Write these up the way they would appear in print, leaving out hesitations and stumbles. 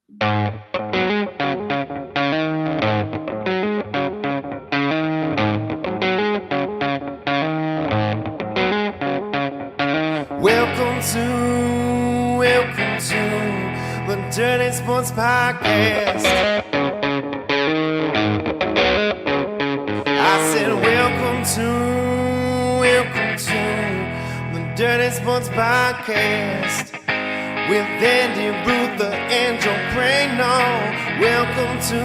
Welcome to the Dirty Sports Podcast. I said welcome to the Dirty Sports Podcast with Andy Ruther and Joe Prano. Welcome to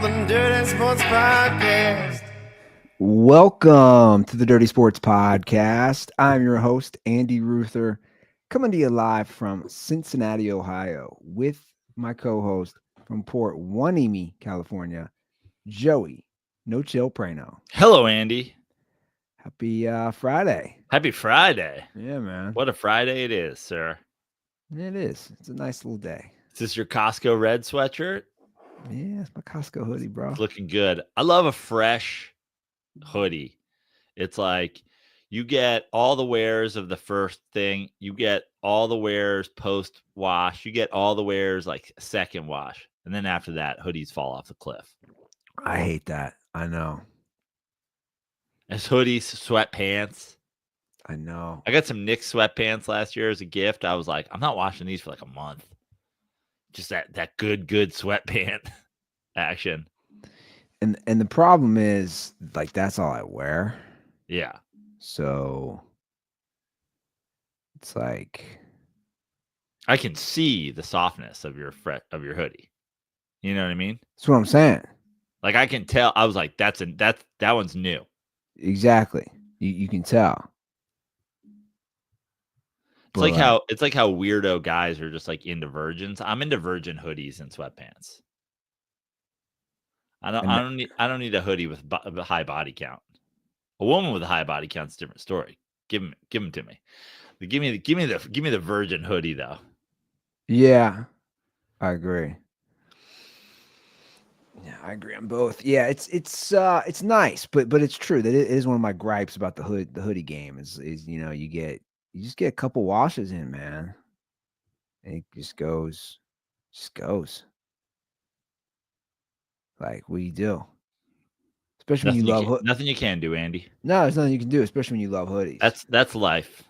the Dirty Sports Podcast. Welcome to the Dirty Sports Podcast. I'm your host, Andy Ruther, coming to you live from Cincinnati, Ohio, with my co-host from Port Hueneme, California, Joey No Chill Prano. Hello, Andy. Happy Friday. Happy Friday. Yeah, man. What a Friday it is, sir. It is. It's a nice little day. Is this your Costco red sweatshirt? Yeah, it's my Costco hoodie, bro. It's looking good. I love a fresh hoodie. It's like you get all the wears of the first thing. You get all the wears post wash. You get all the wears like second wash. And then after that, hoodies fall off the cliff. I hate that. I know. It's hoodies, sweatpants. I know. I got some Knicks sweatpants last year as a gift. I was like, I'm not washing these for like a month. Just that good sweatpant action. And the problem is, like, that's all I wear. Yeah. So it's like I can see the softness of your hoodie. You know what I mean? that's what I'm saying. Like I can tell. I was like, that one's new. Exactly. You can tell. It's like how weirdo guys are just like into virgins. I'm into virgin hoodies and sweatpants. I don't need a hoodie with a high body count. A woman with a high body count's a different story. Give them to me. Give me the virgin hoodie though. Yeah, I agree. Yeah, I agree on both. Yeah, it's nice, but it's true that it is one of my gripes about the hoodie game is you just get a couple washes in, man. And it just goes. Like, what do you do? Especially when you love nothing you can do, Andy. No, there's nothing you can do, especially when you love hoodies. That's life.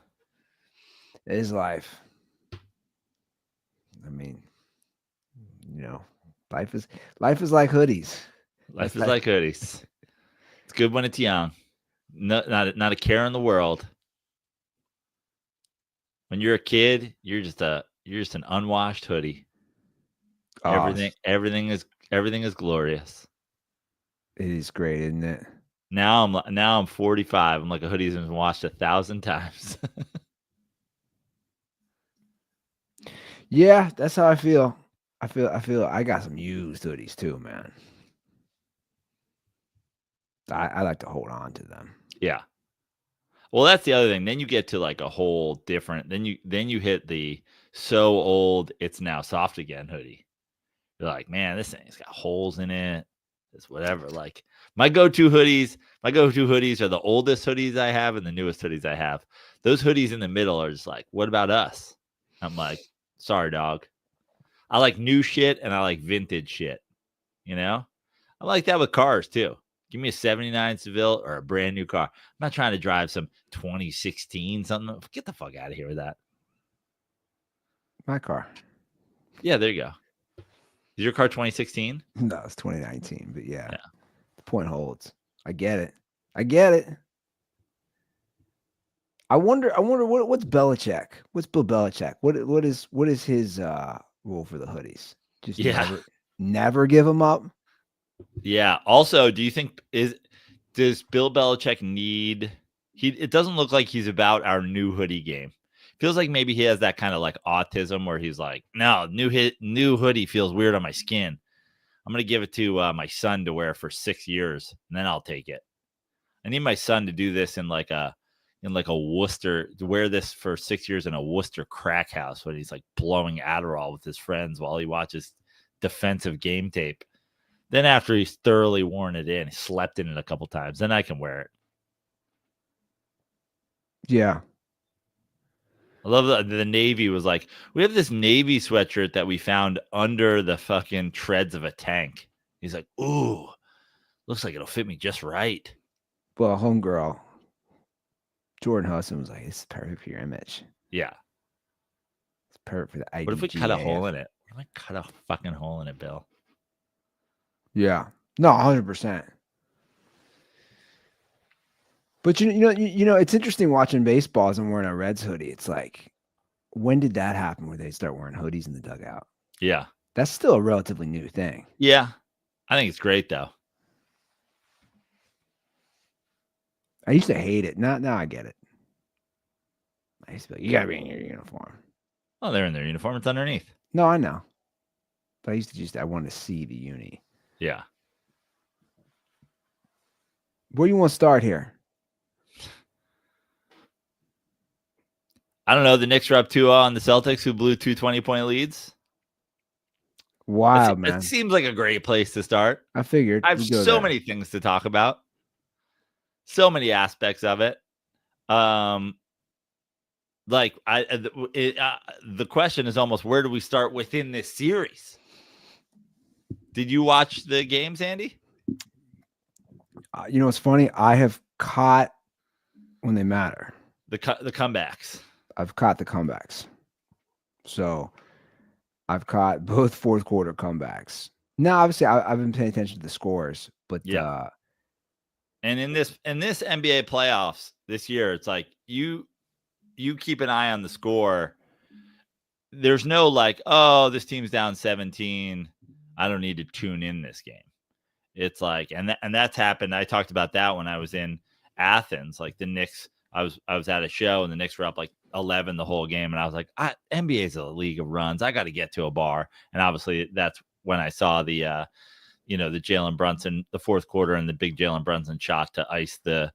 It is life. I mean, life is like hoodies. Life is like hoodies. It's good when it's young. No, not a care in the world. When you're a kid, you're just an unwashed hoodie. Oh, Everything is glorious. It is great, isn't it? Now I'm 45. I'm like a hoodie's been washed 1,000 times. Yeah, that's how I feel. I feel I got some used hoodies too, man. I like to hold on to them. Yeah. Well, that's the other thing. Then you get to like a whole different. Then you hit the so old it's now soft again hoodie. You're like, man, this thing's got holes in it. It's whatever. Like my go-to hoodies are the oldest hoodies I have and the newest hoodies I have. Those hoodies in the middle are just like, what about us? I'm like, sorry, dog. I like new shit and I like vintage shit. I like that with cars too. Give me a 79 Seville or a brand new car. I'm not trying to drive some 2016 something. Get the fuck out of here with that. My car. Yeah, there you go. Is your car 2016? No, it's 2019, but yeah. The point holds. I get it. I wonder what's Belichick? What's Bill Belichick? What is his rule for the hoodies? Just never give them up. Yeah. Also, do you think does Bill Belichick need it doesn't look like he's about our new hoodie game. Feels like maybe he has that kind of like autism where he's like, no, new hoodie feels weird on my skin. I'm going to give it to my son to wear for 6 years and then I'll take it. I need my son to do this in like a Worcester, to wear this for 6 years in a Worcester crack house when he's like blowing Adderall with his friends while he watches defensive game tape. Then after he's thoroughly worn it in, he slept in it a couple times, then I can wear it. Yeah. I I love the Navy was like, we have this Navy sweatshirt that we found under the fucking treads of a tank. He's like, ooh, looks like it'll fit me just right. Well, homegirl, Jordan Hudson was like, "It's perfect for your image. Yeah. It's perfect for the IDGA." What if we cut a hole in it? What if I cut a fucking hole in it, Bill? Yeah, no, 100%. But you know, it's interesting watching baseball as I'm wearing a Reds hoodie. It's like, when did that happen where they start wearing hoodies in the dugout? Yeah. That's still a relatively new thing. Yeah. I think it's great, though. I used to hate it. Now I get it. I used to be like, you gotta be in your uniform. Oh, they're in their uniform. It's underneath. No, I know. But I used to I wanted to see the uni. Yeah. Where you want to start here? I don't know. The Knicks are up 2-0 on the Celtics, who blew 2 20-point leads. Wild, man. It seems like a great place to start. I figured. I have so many things to talk about. So many aspects of it. The question is almost, where do we start within this series? Did you watch the games, Andy? You know what's funny? I have caught when they matter. The comebacks. I've caught the comebacks. So I've caught both fourth quarter comebacks. Now, obviously, I've been paying attention to the scores, but yeah. And in this NBA playoffs this year, it's like you keep an eye on the score. There's no like, oh, this team's down 17. I don't need to tune in this game. It's like, and that's happened. I talked about that when I was in Athens. Like the Knicks, I was at a show and the Knicks were up like 11 the whole game, and I was like, NBA is a league of runs. I got to get to a bar. And obviously, that's when I saw the the Jalen Brunson, the fourth quarter, and the big Jalen Brunson shot to ice the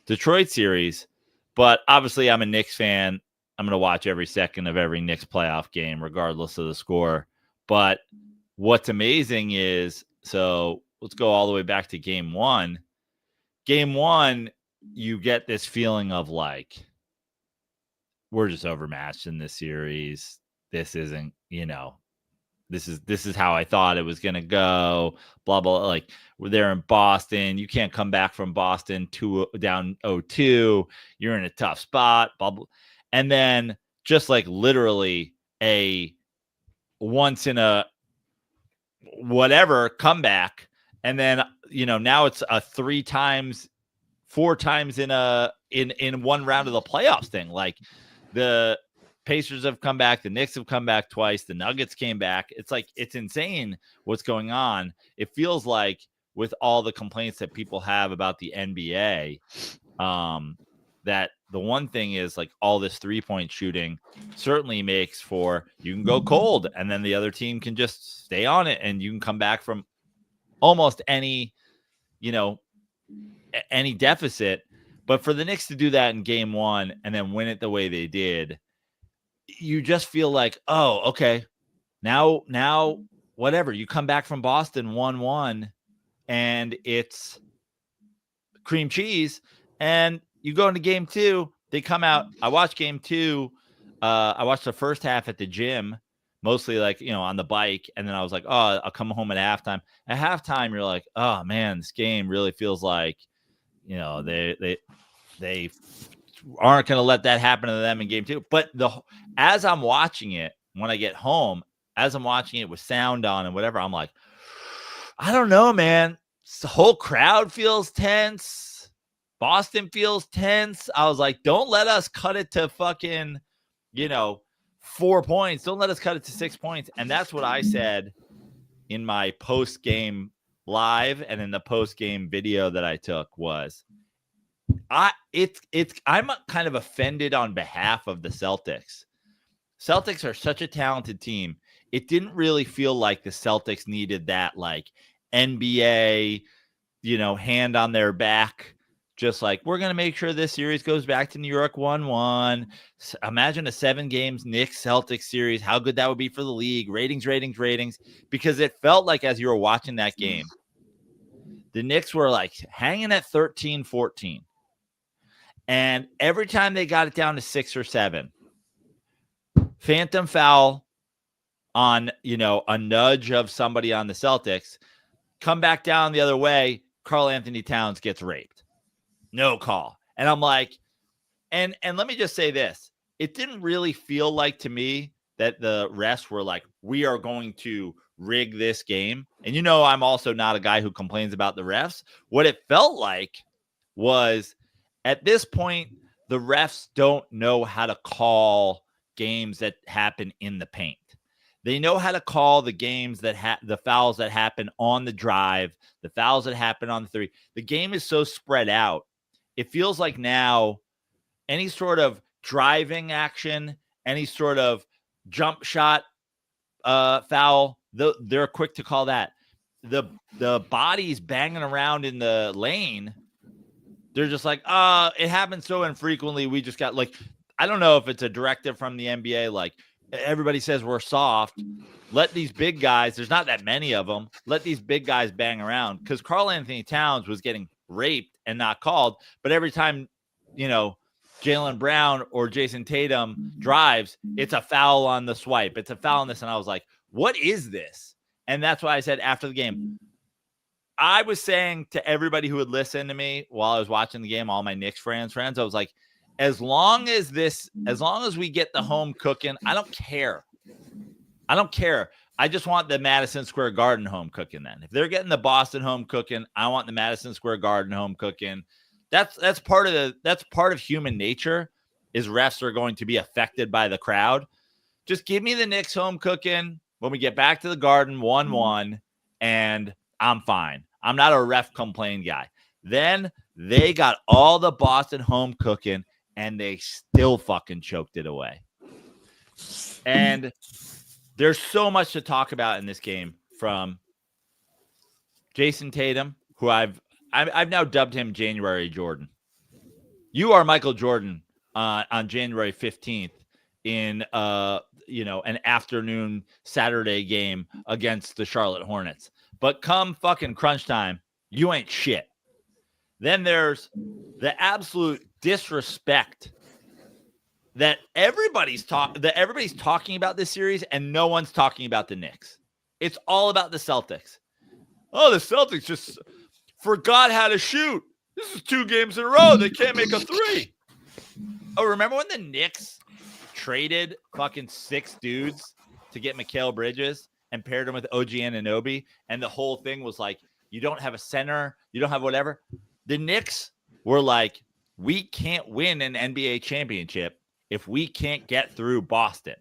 Detroit series. But obviously, I'm a Knicks fan. I'm going to watch every second of every Knicks playoff game, regardless of the score. But what's amazing is, so let's go all the way back to game one. Game one, you get this feeling of like, we're just overmatched in this series. This isn't, this is how I thought it was going to go, blah, blah. Like, we're there in Boston. You can't come back from Boston down 0-2. You're in a tough spot, blah, blah. And then just like literally a once in a whatever comeback. And then, now it's a 4 times in one round of the playoffs thing. Like the Pacers have come back. The Knicks have come back twice. The Nuggets came back. It's like, it's insane what's going on. It feels like with all the complaints that people have about the NBA, that the one thing is like all this 3-point shooting certainly makes for, you can go cold and then the other team can just stay on it and you can come back from almost any, any deficit. But for the Knicks to do that in game one and then win it the way they did, you just feel like, oh, okay, now whatever. You come back from Boston 1-1 and it's cream cheese, and you go into game two. They come out. I watched game two. I watched the first half at the gym, mostly like, on the bike. And then I was like, oh, I'll come home at halftime. At halftime, you're like, oh man, this game really feels like, they aren't going to let that happen to them in game two. But as I'm watching it, when I get home, as I'm watching it with sound on and whatever, I'm like, I don't know, man. The whole crowd feels tense. Boston feels tense. I was like, don't let us cut it to fucking, 4 points. Don't let us cut it to 6 points. And that's what I said in my post-game live and in the post-game video that I took was, I'm kind of offended on behalf of the Celtics. Celtics are such a talented team. It didn't really feel like the Celtics needed that like NBA, hand on their back. Just like, we're going to make sure this series goes back to New York 1-1. Imagine a 7 games Knicks Celtics series. How good that would be for the league. Ratings. Because it felt like as you were watching that game, the Knicks were like hanging at 13-14. And every time they got it down to 6 or 7, phantom foul on, a nudge of somebody on the Celtics, come back down the other way, Karl Anthony Towns gets raped. No call. And I'm like, and let me just say this. It didn't really feel like to me that the refs were like, we are going to rig this game. And I'm also not a guy who complains about the refs. What it felt like was, at this point, the refs don't know how to call games that happen in the paint. They know how to call the games that the fouls that happen on the drive, the fouls that happen on the three. The game is so spread out. It feels like now any sort of driving action, any sort of jump shot foul, they're quick to call that. The bodies banging around in the lane, they're just like, it happens so infrequently. We just got, like, I don't know if it's a directive from the NBA, like, everybody says we're soft. Let these big guys, there's not that many of them, let these big guys bang around. Because Karl Anthony Towns was getting raped and not called. But every time, Jaylen Brown or Jason Tatum drives, it's a foul on the swipe. It's a foul on this. And I was like, what is this? And that's why I said after the game, I was saying to everybody who would listen to me while I was watching the game, all my Knicks friends, I was like, as long as we get the home cooking, I don't care. I just want the Madison Square Garden home cooking then. If they're getting the Boston home cooking, I want the Madison Square Garden home cooking. That's part of human nature, is refs are going to be affected by the crowd. Just give me the Knicks home cooking when we get back to the Garden 1-1, and I'm fine. I'm not a ref complain guy. Then they got all the Boston home cooking, and they still fucking choked it away. And there's so much to talk about in this game, from Jason Tatum, who I've now dubbed him January Jordan. You are Michael Jordan on January 15th in an afternoon Saturday game against the Charlotte Hornets. But come fucking crunch time, you ain't shit. Then there's the absolute disrespect that everybody's talking about this series, and no one's talking about the Knicks. It's all about the Celtics. Oh, the Celtics just forgot how to shoot. This is 2 games in a row. They can't make a three. Oh, remember when the Knicks traded fucking 6 dudes to get Mikal Bridges and paired him with OG Anunoby, and the whole thing was like, you don't have a center, you don't have whatever. The Knicks were like, we can't win an NBA championship if we can't get through Boston.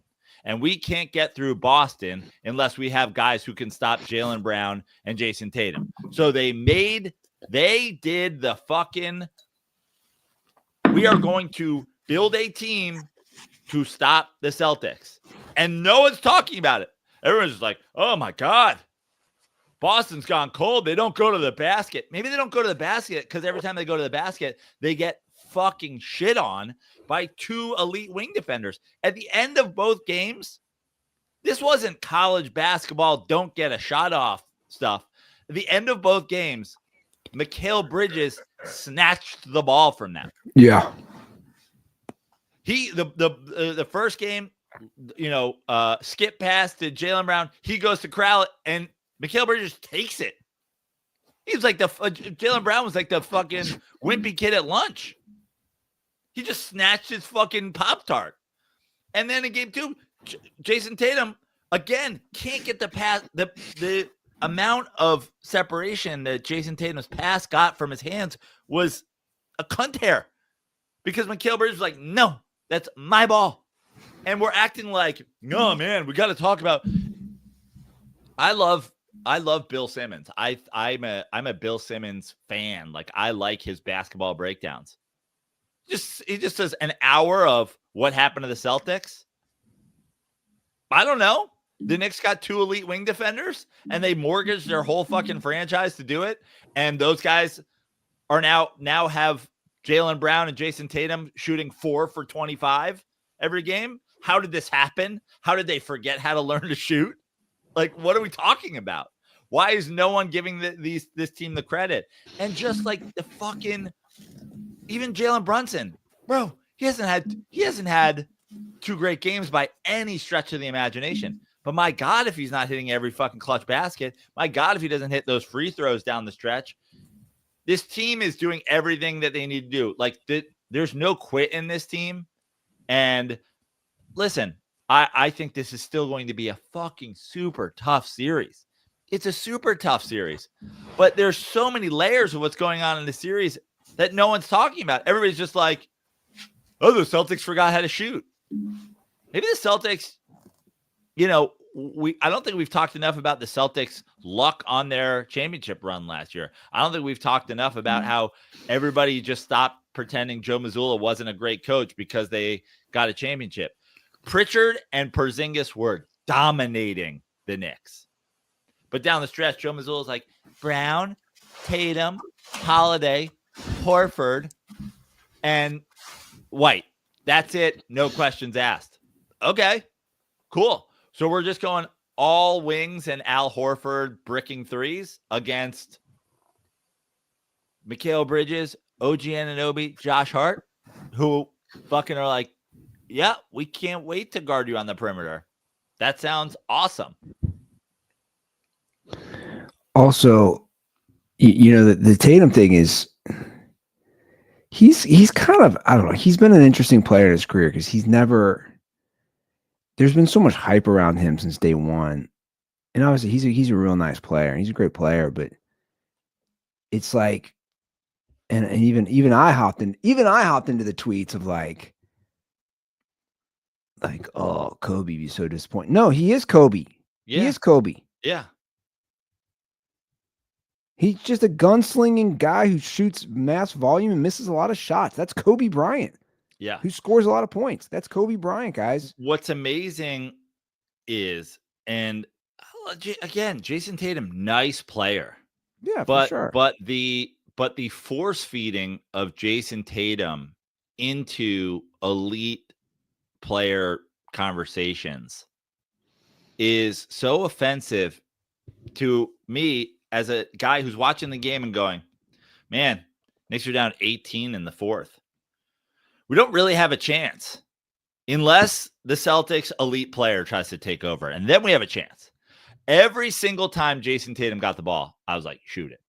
And we can't get through Boston unless we have guys who can stop Jaylen Brown and Jason Tatum. So they did the fucking, we are going to build a team to stop the Celtics. And no one's talking about it. Everyone's just like, oh my God, Boston's gone cold. They don't go to the basket. Maybe they don't go to the basket because every time they go to the basket, they get fucking shit on by 2 elite wing defenders. At the end of both games, this wasn't college basketball, don't get a shot off stuff. At the end of both games, Mikal Bridges snatched the ball from them. Yeah. The first game, skip pass to Jaylen Brown. He goes to corral it, and Mikal Bridges takes it. He's like Jaylen Brown was like the fucking wimpy kid at lunch. He just snatched his fucking Pop-Tart. And then in game 2, Jason Tatum, again, can't get the pass. The amount of separation that Jason Tatum's pass got from his hands was a cunt hair. Because Mikal Bridges was like, no, that's my ball. And we're acting like, no, man, we got to talk about. I love Bill Simmons. I'm a Bill Simmons fan. Like, I like his basketball breakdowns. He just says an hour of what happened to the Celtics. I don't know. The Knicks got 2 elite wing defenders, and they mortgaged their whole fucking franchise to do it. And those guys are now have Jaylen Brown and Jason Tatum shooting 4 for 25 every game. How did this happen? How did they forget how to learn to shoot? Like, what are we talking about? Why is no one giving this team the credit? And just like the fucking, even Jalen Brunson, bro, he hasn't had two great games by any stretch of the imagination. But my God, if he's not hitting every fucking clutch basket, my God, if he doesn't hit those free throws down the stretch, this team is doing everything that they need to do. Like, there's no quit in this team. And listen, I think this is still going to be a fucking super tough series. It's a super tough series. But there's so many layers of what's going on in the series that no one's talking about. Everybody's just like, oh, the Celtics forgot how to shoot. Maybe the Celtics, I don't think we've talked enough about the Celtics' luck on their championship run last year. I don't think we've talked enough about how everybody just stopped pretending Joe Mazzulla wasn't a great coach because they got a championship. Pritchard and Porzingis were dominating the Knicks. But down the stretch, Joe Mazzulla's like, Brown, Tatum, Holiday, Horford, and White. That's it. No questions asked. Okay, cool. So we're just going all wings and Al Horford bricking threes against Mikal Bridges, OG Anunoby, Josh Hart, who fucking are like, yeah, we can't wait to guard you on the perimeter. That sounds awesome. Also, the Tatum thing is he's kind of, I don't know, he's been an interesting player in his career because there's been so much hype around him since day one. And obviously he's a real nice player. He's a great player, but it's like, and even I hopped into the tweets of like, oh, Kobe be so disappointed. No, he is Kobe. Yeah. He is Kobe. Yeah. He's just a gunslinging guy who shoots mass volume and misses a lot of shots. That's Kobe Bryant. Yeah. Who scores a lot of points. That's Kobe Bryant, guys. What's amazing is, and again, Jason Tatum, nice player. Yeah, for sure. But the force feeding of Jason Tatum into elite player conversations is so offensive to me as a guy who's watching the game and going, man, Knicks are down 18 in the fourth. We don't really have a chance unless the Celtics elite player tries to take over. And then we have a chance. Every single time Jason Tatum got the ball, I was like, shoot it.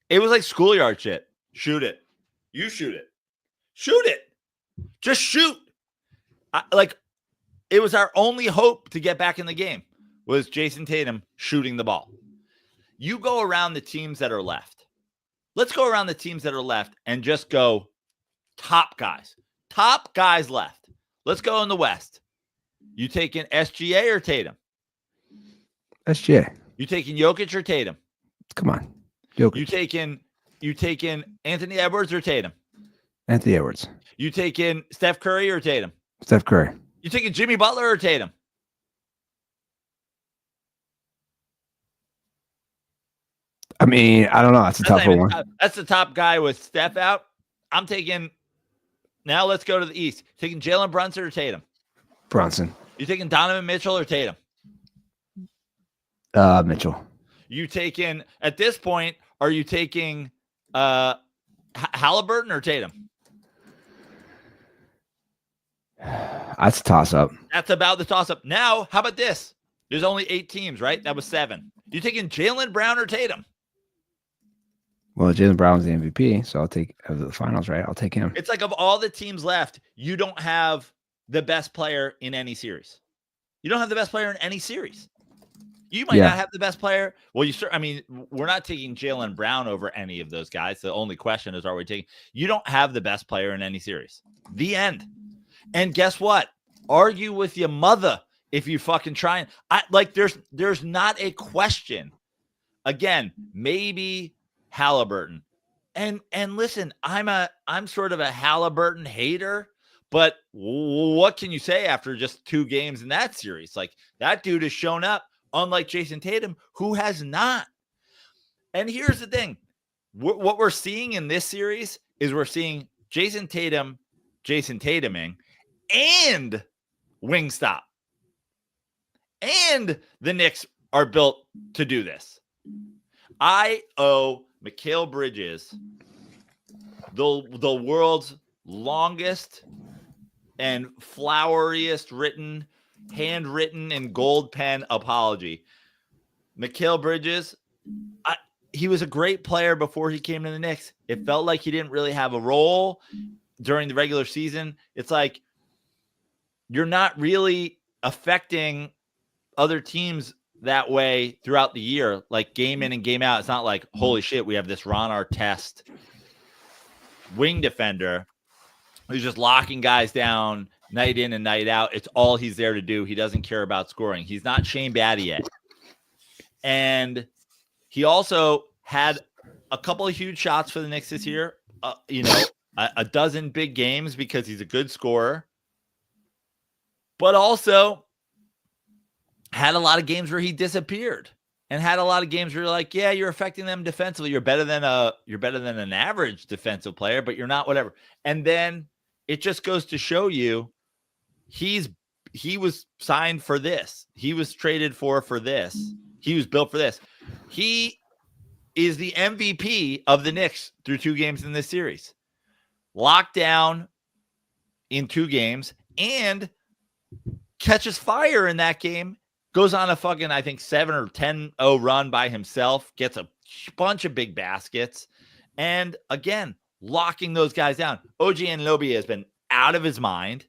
It was like schoolyard shit. Shoot it. You shoot it. Shoot it. Just shoot. It was our only hope to get back in the game was Jason Tatum shooting the ball. You go around the teams that are left. Let's go around the teams that are left and just go top guys. Top guys left. Let's go in the West. You taking SGA or Tatum? SGA. You taking Jokic or Tatum? Come on. Jokic. You taking Anthony Edwards or Tatum? Anthony Edwards. You taking Steph Curry or Tatum? Steph Curry. You taking Jimmy Butler or Tatum? I mean, I don't know. That's a tough one. That's the top guy with Steph out. I'm taking. Now let's go to the East. Taking Jalen Brunson or Tatum? Brunson. You taking Donovan Mitchell or Tatum? Mitchell. You taking, at this point, are you taking Halliburton or Tatum? That's a toss-up. That's about the toss-up. Now, how about this? There's only 8 teams, right? That was 7. You taking Jaylen Brown or Tatum? Well, Jaylen Brown's the MVP, so I'll take of the finals, right? I'll take him. It's like of all the teams left, you don't have the best player in any series. You don't have the best player in any series. You might not have the best player. Well, we're not taking Jaylen Brown over any of those guys. The only question is, are we taking? You don't have the best player in any series. The end. And guess what? Argue with your mother if you fucking try. There's not a question. Again, maybe Halliburton. And listen, I'm sort of a Halliburton hater, but what can you say after just 2 games in that series? Like, that dude has shown up, unlike Jason Tatum, who has not. And here's the thing. What we're seeing in this series is we're seeing Jason Tatuming and Wingstop. And the Knicks are built to do this. I owe Mikal Bridges the world's longest and floweriest written, handwritten in gold pen apology. Mikal Bridges, he was a great player before he came to the Knicks. It felt like he didn't really have a role during the regular season. It's like you're not really affecting other teams that way throughout the year, like game in and game out. It's not like, holy shit, we have this Ron Artest wing defender who's just locking guys down night in and night out. It's all he's there to do. He doesn't care about scoring. He's not Shane Battier. And he also had a couple of huge shots for the Knicks this year. A dozen big games because he's a good scorer. But also had a lot of games where he disappeared. And had a lot of games where you're like, yeah, you're affecting them defensively. You're better than an average defensive player, but you're not whatever. And then it just goes to show you he was signed for this. He was traded for this. He was built for this. He is the MVP of the Knicks through 2 games in this series. Locked down in 2 games and catches fire in that game. Goes on a fucking, I think, 7 or 10-0 run by himself. Gets a bunch of big baskets. And again, locking those guys down. OG Anunoby has been out of his mind.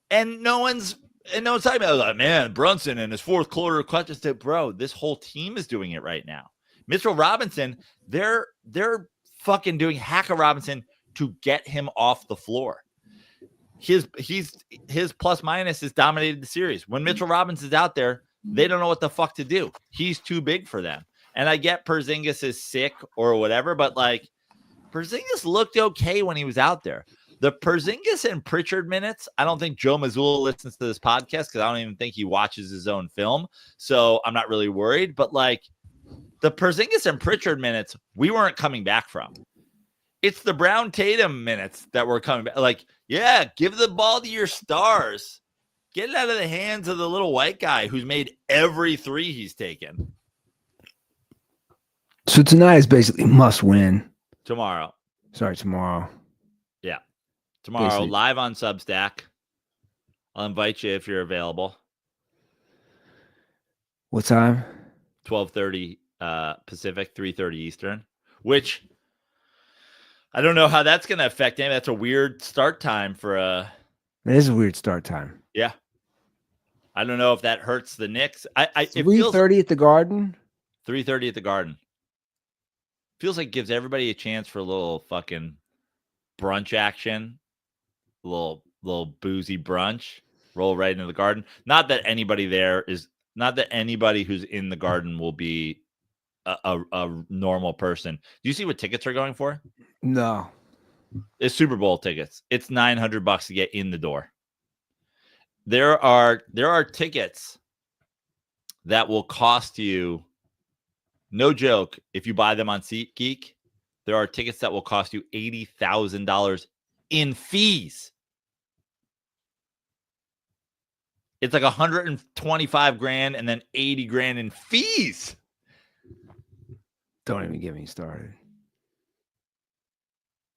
And no one's talking about, like, man, Brunson in his 4th quarter clutches to, bro, this whole team is doing it right now. Mitchell Robinson, they're fucking doing Hacker Robinson to get him off the floor. His plus minus has dominated the series. When Mitchell Robinson's out there, they don't know what the fuck to do. He's too big for them. And I get Porzingis is sick or whatever, but like Porzingis looked okay when he was out there. The Porzingis and Pritchard minutes, I don't think Joe Mazzulla listens to this podcast because I don't even think he watches his own film. So I'm not really worried. But like the Porzingis and Pritchard minutes, we weren't coming back from. It's the Brown Tatum minutes that were coming back. Like, yeah, give the ball to your stars. Get it out of the hands of the little white guy who's made every 3 he's taken. So tonight is basically must win. Tomorrow. Yeah. Tomorrow, Basically. live on Substack. I'll invite you if you're available. What time? 12:30 Pacific, 3:30 Eastern, which I don't know how that's going to affect him. That's a weird start time for a. It is a weird start time. Yeah. I don't know if that hurts the Knicks. 3:30 at the Garden. 3:30 at the Garden. Feels like it gives everybody a chance for a little fucking brunch action, a little boozy brunch. Roll right into the Garden. Not that anybody who's in the Garden will be a normal person. Do you see what tickets are going for? No. It's Super Bowl tickets. It's $900 to get in the door. There are tickets that will cost you, no joke, if you buy them on SeatGeek, there are tickets that will cost you $80,000 in fees. It's like $125,000 and then $80,000 in fees. Don't even get me started.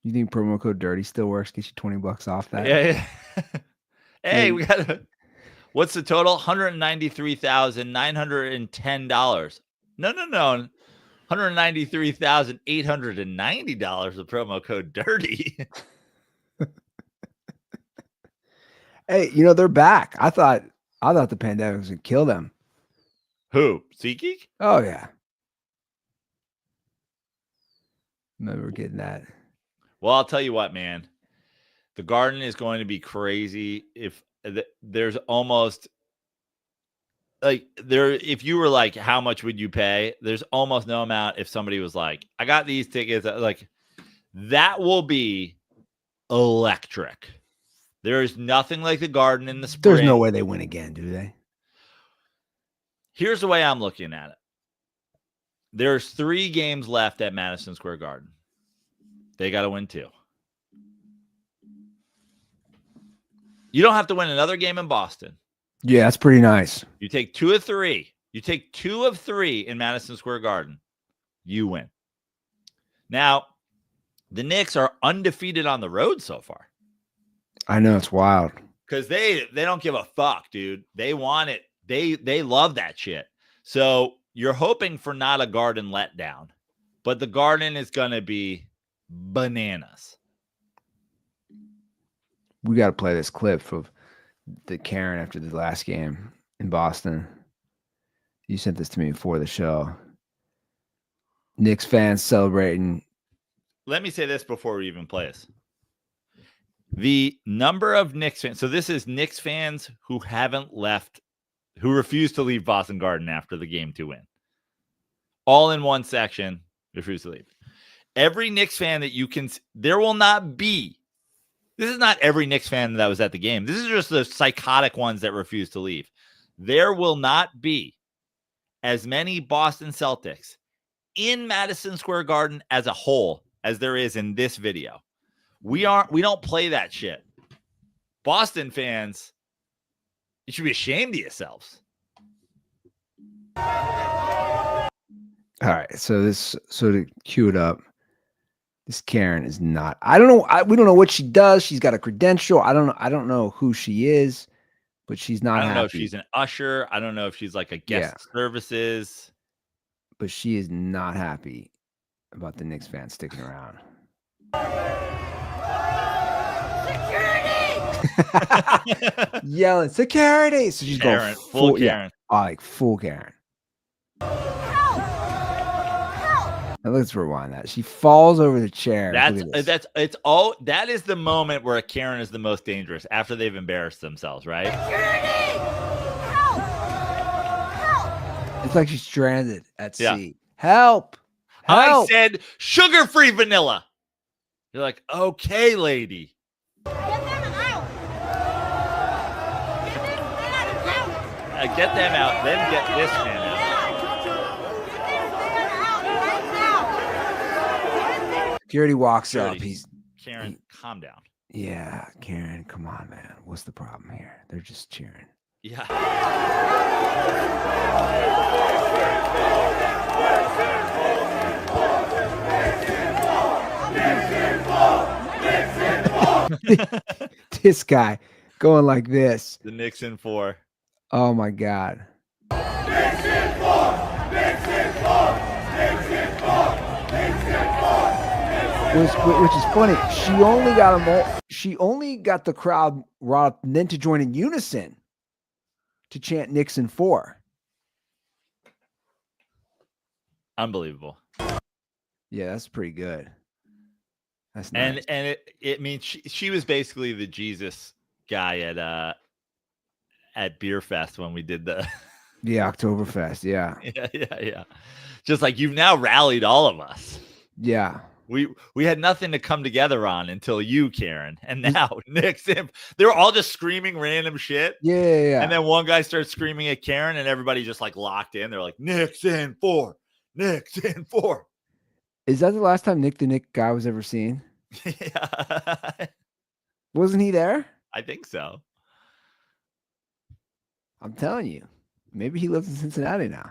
You think promo code DIRTY still works? Gets you $20 off that? Yeah. Hey, we got what's the total? $193,910. No. $193,890 with promo code DIRTY. Hey, they're back. I thought the pandemic was gonna kill them. Who? SeatGeek? Oh yeah. Remember getting that. Well, I'll tell you what, man. The Garden is going to be crazy. If there's almost like if you were like, how much would you pay? There's almost no amount. If somebody was like, I got these tickets, like that will be electric. There is nothing like the Garden in the spring. There's no way they win again, do they? Here's the way I'm looking at it. There's 3 games left at Madison Square Garden. They got to win 2. You don't have to win another game in Boston. Yeah, that's pretty nice. You take 2 of 3. You take 2 of 3 in Madison Square Garden. You win. Now, the Knicks are undefeated on the road so far. I know, it's wild. Because they don't give a fuck, dude. They want it. They love that shit. So you're hoping for not a Garden letdown, but the Garden is gonna be bananas. We got to play this clip of the Karen after the last game in Boston. You sent this to me before the show. Knicks fans celebrating. Let me say this before we even play this. The number of Knicks fans. So this is Knicks fans who haven't left, who refuse to leave Boston Garden after the game to win. All in one section, refuse to leave. Every Knicks fan that you can, there will not be. This is not every Knicks fan that was at the game. This is just the psychotic ones that refuse to leave. There will not be as many Boston Celtics in Madison Square Garden as a whole as there is in this video. We don't play that shit. Boston fans, you should be ashamed of yourselves. All right, so to cue it up. This Karen is not. I don't know. We don't know what she does. She's got a credential. I don't know who she is, but she's not happy. I don't know if she's an usher. I don't know if she's like a guest services. But she is not happy about the Knicks fans sticking around. Security! Yelling security. So she's Karen, going full Karen. Yeah, like full Karen. Now let's rewind that. She falls over the chair. That is the moment where a Karen is the most dangerous after they've embarrassed themselves, right? It's like she's stranded at sea. Help! I said sugar-free vanilla. You're like, okay, lady. Get them out! Get this man out! Get them out, then get this man out. Security walks up. Karen, calm down. Yeah, Karen, come on, man. What's the problem here? They're just cheering. Yeah. This guy going like this. The Knicks in 4. Oh my God. Knicks in 4! Knicks in 4! Knicks in 4! Knicks in 4! Which is funny. She only got them all. She only got the crowd riled up, and then to join in unison to chant Knicks in 4. Unbelievable. Yeah, that's pretty good. That's nice. And it means she was basically the Jesus guy at Beer Fest when we did the Oktoberfest. Yeah. Yeah. Just like you've now rallied all of us. Yeah. We had nothing to come together on until you, Karen, and now Knicks. They were all just screaming random shit. Yeah. And then one guy starts screaming at Karen, and everybody just like locked in. They're like, Knicks in 4, Knicks in 4. Is that the last time Nick the Knick guy was ever seen? Yeah. Wasn't he there? I think so. I'm telling you. Maybe he lives in Cincinnati now.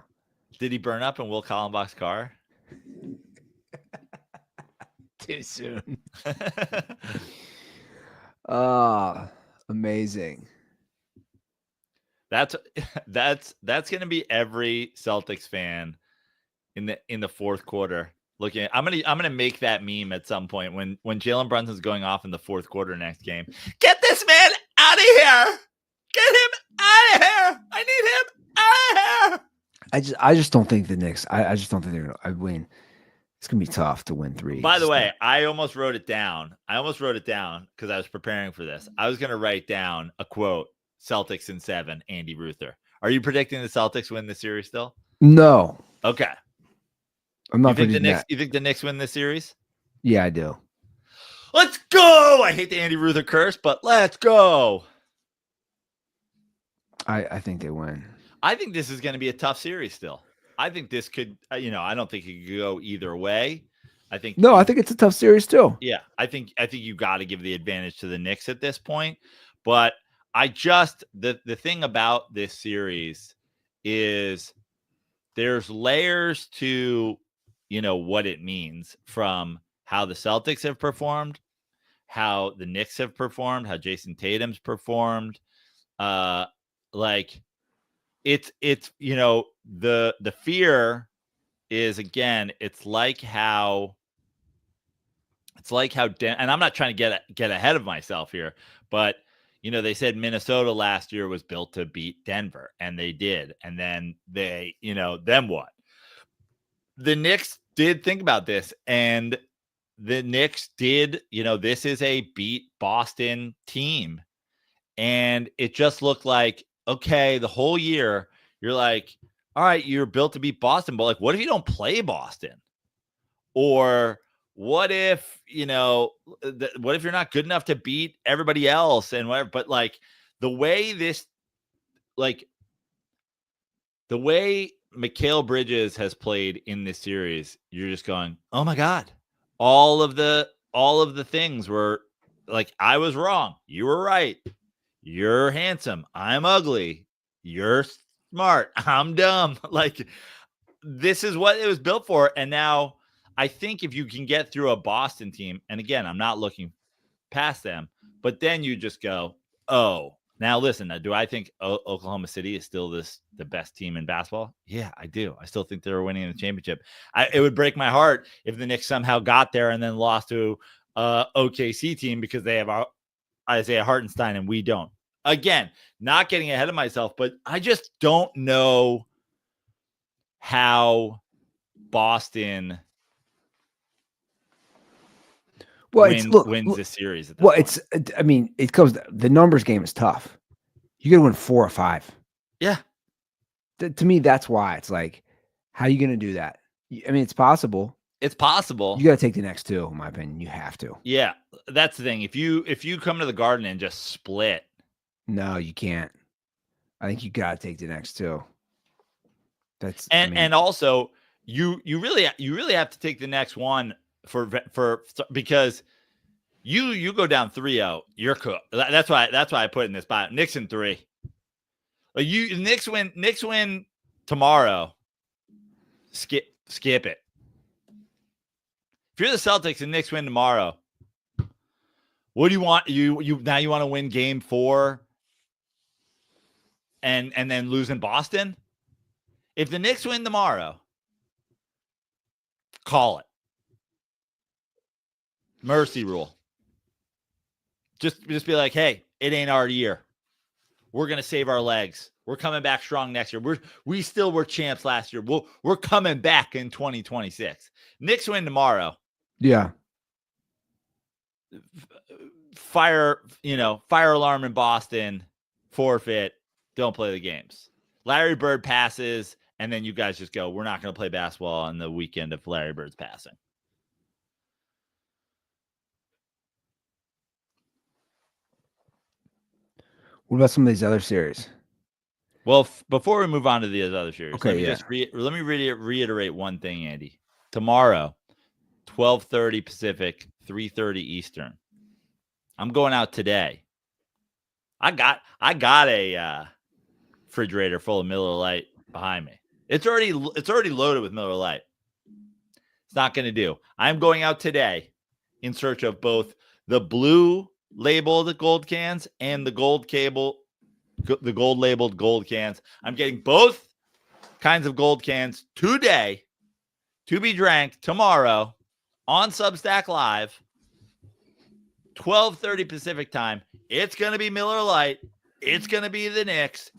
Did he burn up in Will Kallenbach's car? Too soon. Amazing. That's gonna be every Celtics fan in the fourth quarter. Looking at, I'm gonna make that meme at some point when Jalen Brunson's going off in the fourth quarter next game. Get this man out of here! Get him out of here! I need him out of here! I just don't think the Knicks. I just don't think they're gonna win. It's gonna be tough to win 3. By the way, I almost wrote it down. Because I was preparing for this. I was gonna write down a quote: "Celtics in 7." Andy Ruther. Are you predicting the Celtics win the series still? No. Okay. I'm not. You think the Knicks win this series? Yeah, I do. Let's go! I hate the Andy Ruther curse, but let's go. I think they win. I think this is going to be a tough series still. I think this could, I don't think it could go either way. I think it's a tough series too. Yeah, I think you got to give the advantage to the Knicks at this point. But the thing about this series is there's layers to what it means from how the Celtics have performed, how the Knicks have performed, how Jason Tatum's performed. Like it's the fear is, again, it's like how and I'm not trying to get ahead of myself here, but they said Minnesota last year was built to beat Denver, and they did. And then then what? The Knicks did think about this, and the Knicks did, this is a beat Boston team. And it just looked like, okay, the whole year, you're like, all right, you're built to beat Boston, but like, what if you don't play Boston? Or what if, what if you're not good enough to beat everybody else and whatever? But like the way Mikal Bridges has played in this series, you're just going, oh my God, all of the things were like, I was wrong. You were right. You're handsome. I'm ugly. You're smart. I'm dumb. Like, this is what it was built for. And now I think if you can get through a Boston team, and again, I'm not looking past them, but then you just go, oh, now listen, do I think Oklahoma City is still the best team in basketball? Yeah, I do. I still think they're winning the championship. It would break my heart if the Knicks somehow got there and then lost to OKC team because they have Isaiah Hartenstein and we don't. Again, not getting ahead of myself, but I just don't know how Boston wins this series. At this point. I mean, it goes. The numbers game is tough. You got to win 4 or 5. Yeah. To me, that's why it's like, how are you going to do that? I mean, it's possible. It's possible. You got to take the next 2, in my opinion. You have to. Yeah, that's the thing. If you come to the Garden and just split, no, you can't. I think you got to take the next 2. And also you really have to take the next one for because you go down 3-0, you're cooked. That's why I put in this spot. Knicks in 3. Like Knicks win tomorrow. Skip it. If you're the Celtics and Knicks win tomorrow, what do you want? You now you want to win game 4 and then lose in Boston? If the Knicks win tomorrow, call it. Mercy rule. Just be like, hey, it ain't our year. We're gonna save our legs. We're coming back strong next year. We still were champs last year. We're coming back in 2026. Knicks win tomorrow. Yeah. Fire alarm in Boston, forfeit, don't play the games. Larry Bird passes, and then you guys just go, we're not going to play basketball on the weekend of Larry Bird's passing. What about some of these other series? Well, before we move on to the other series, okay, let me reiterate one thing, Andy. Tomorrow, 12:30 Pacific, 3:30 Eastern. I'm going out today. I got a refrigerator full of Miller Lite behind me. It's already loaded with Miller Lite. It's not going to do. I'm going out today in search of both the blue labeled gold cans and the gold labeled gold cans. I'm getting both kinds of gold cans today to be drank tomorrow on Substack Live, 12:30 Pacific time. It's going to be Miller Lite. It's going to be the Knicks.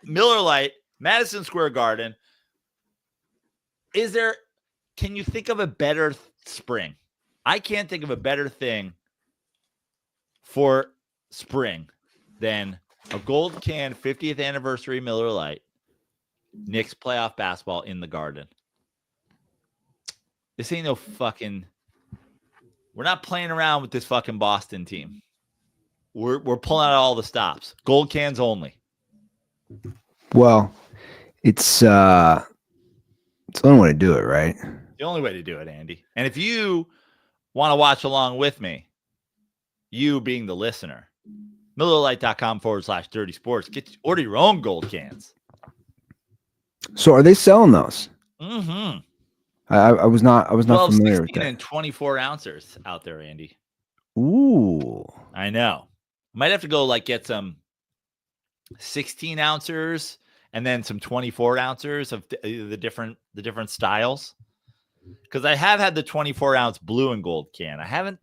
Miller Lite, Madison Square Garden. Can you think of a better spring? I can't think of a better thing for spring than a gold can 50th anniversary Miller Lite, Knicks playoff basketball in the Garden. This ain't no fucking. We're not playing around with this fucking Boston team. We're pulling out all the stops. Gold cans only. Well, it's the only way to do it, right? The only way to do it, Andy. And if you want to watch along with me, you being the listener, MillerLite.com/dirty sports. Order your own gold cans. So are they selling those? Mm-hmm. I was not familiar with that. 16 and 24 ounces out there, Andy. Ooh. I know. Might have to go like get some 16 ounces and then some 24 ounces of the different styles. Because I have had the 24-ounce blue and gold can. I haven't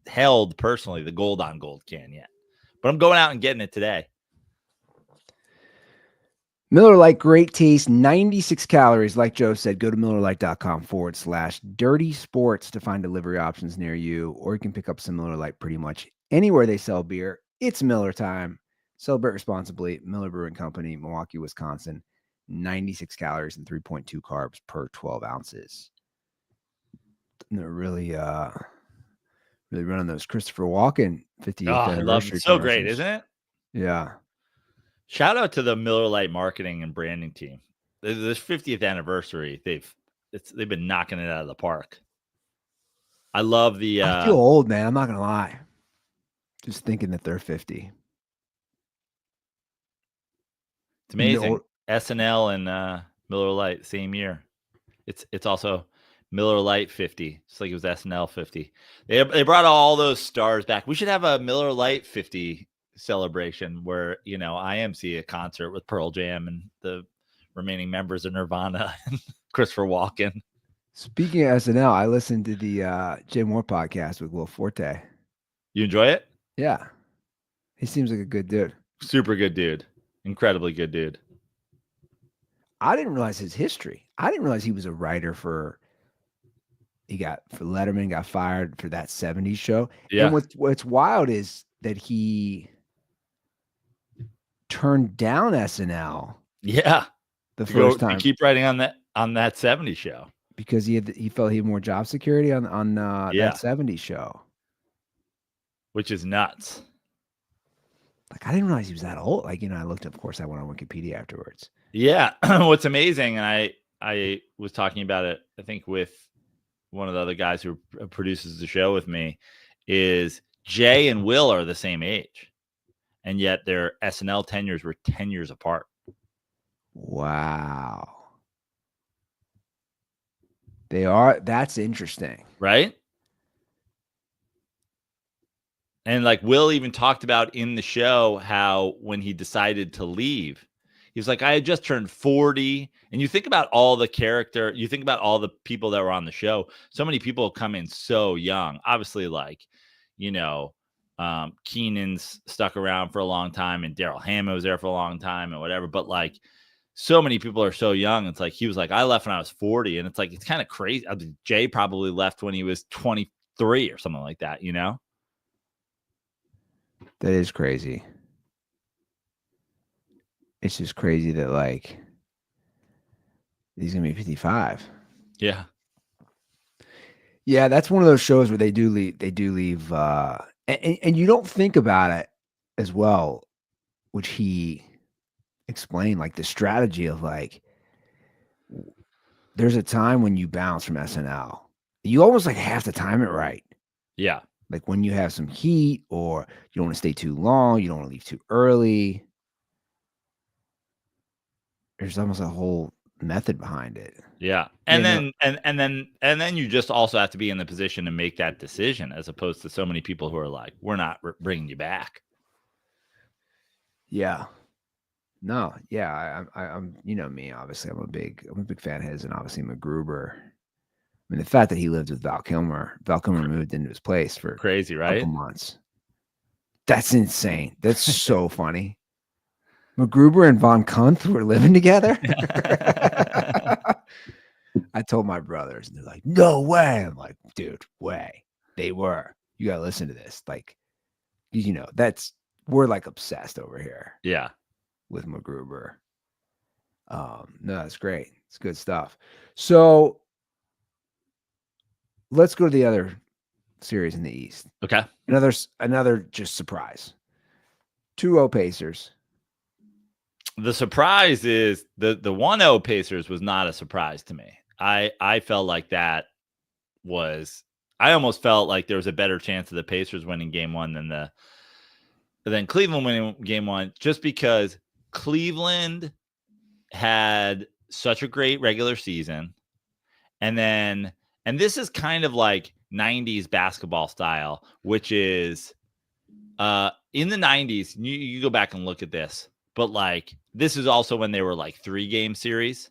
held personally the gold on gold can yet, but I'm going out and getting it today. Miller Lite, great taste, 96 calories. Like Joe said, go to MillerLite.com/dirty sports to find delivery options near you, or you can pick up some Miller Lite pretty much anywhere they sell beer. It's Miller time. Celebrate responsibly. Miller Brewing Company, Milwaukee, Wisconsin. 96 calories and 3.2 carbs per 12 ounces. And they're really running those Christopher Walken 50th I love anniversary it. So great, commercials. isn't it? Yeah. Shout out to the Miller Lite marketing and branding team. This 50th anniversary, they've been knocking it out of the park. I love the. I feel old, man. I'm not gonna lie. Just thinking that they're 50. It's amazing. SNL and Miller Lite same year. It's also Miller Lite 50. It's like it was SNL 50. They brought all those stars back. We should have a Miller Lite 50 celebration where IMC a concert with Pearl Jam and the remaining members of Nirvana and Christopher Walken. Speaking of SNL, I listened to the Jay Moore podcast with Will Forte. You enjoy it? Yeah. He seems like a good dude. Super good dude. Incredibly good dude. I didn't realize his history. I didn't realize he was a writer for Letterman, got fired for that 70s show. Yeah. And what's wild is that he turned down SNL. Yeah. The first time. To keep writing on that 70s show. Because he felt he had more job security on that 70s show. Which is nuts. Like, I didn't realize he was that old. Like, I looked up, of course, I went on Wikipedia afterwards. Yeah. What's amazing, and I was talking about it, I think, with one of the other guys who produces the show with me, is Jay and Will are the same age. And yet their SNL tenures were 10 years apart. Wow. They are. That's interesting. Right? And like Will even talked about in the show how when he decided to leave, he was like, I had just turned 40. And you think about all the you think about all the people that were on the show. So many people come in so young. Obviously, like, Keenan's stuck around for a long time and Daryl Hannah was there for a long time and whatever. But like, so many people are so young. It's like, he was like, I left when I was 40. And it's like, it's kind of crazy. Jay probably left when he was 23 or something like that, That is crazy. It's just crazy that, like, he's going to be 55. Yeah. Yeah, that's one of those shows where they do leave and you don't think about it as well, which he explained, like the strategy of, like, there's a time when you bounce from SNL. You almost like have to time it right. Yeah. Like when you have some heat or you don't want to stay too long, you don't want to leave too early. There's almost a whole method behind it. Yeah. And then you just also have to be in the position to make that decision, as opposed to so many people who are like, we're not bringing you back. Yeah. No. Yeah. I'm me, obviously I'm a big fan of his, and obviously MacGruber. I mean, the fact that he lived with Val Kilmer moved into his place for crazy, a right? couple months. That's insane. That's so funny. MacGruber and Von Kuntz were living together. I told my brothers, and they're like, "No way!" I'm like, "Dude, way." They were. You gotta listen to this. Like, we're like obsessed over here. Yeah, with MacGruber. No, that's great. It's good stuff. So let's go to the other series in the East. Okay. Another just surprise. 2-0 Pacers. The surprise is the 1-0 Pacers was not a surprise to me. I felt like I almost felt like there was a better chance of the Pacers winning game one than Cleveland winning game one, just because Cleveland had such a great regular season. And this is kind of like 90s basketball style, which is in the 90s, you go back and look at this, but like this is also when they were like 3-game series.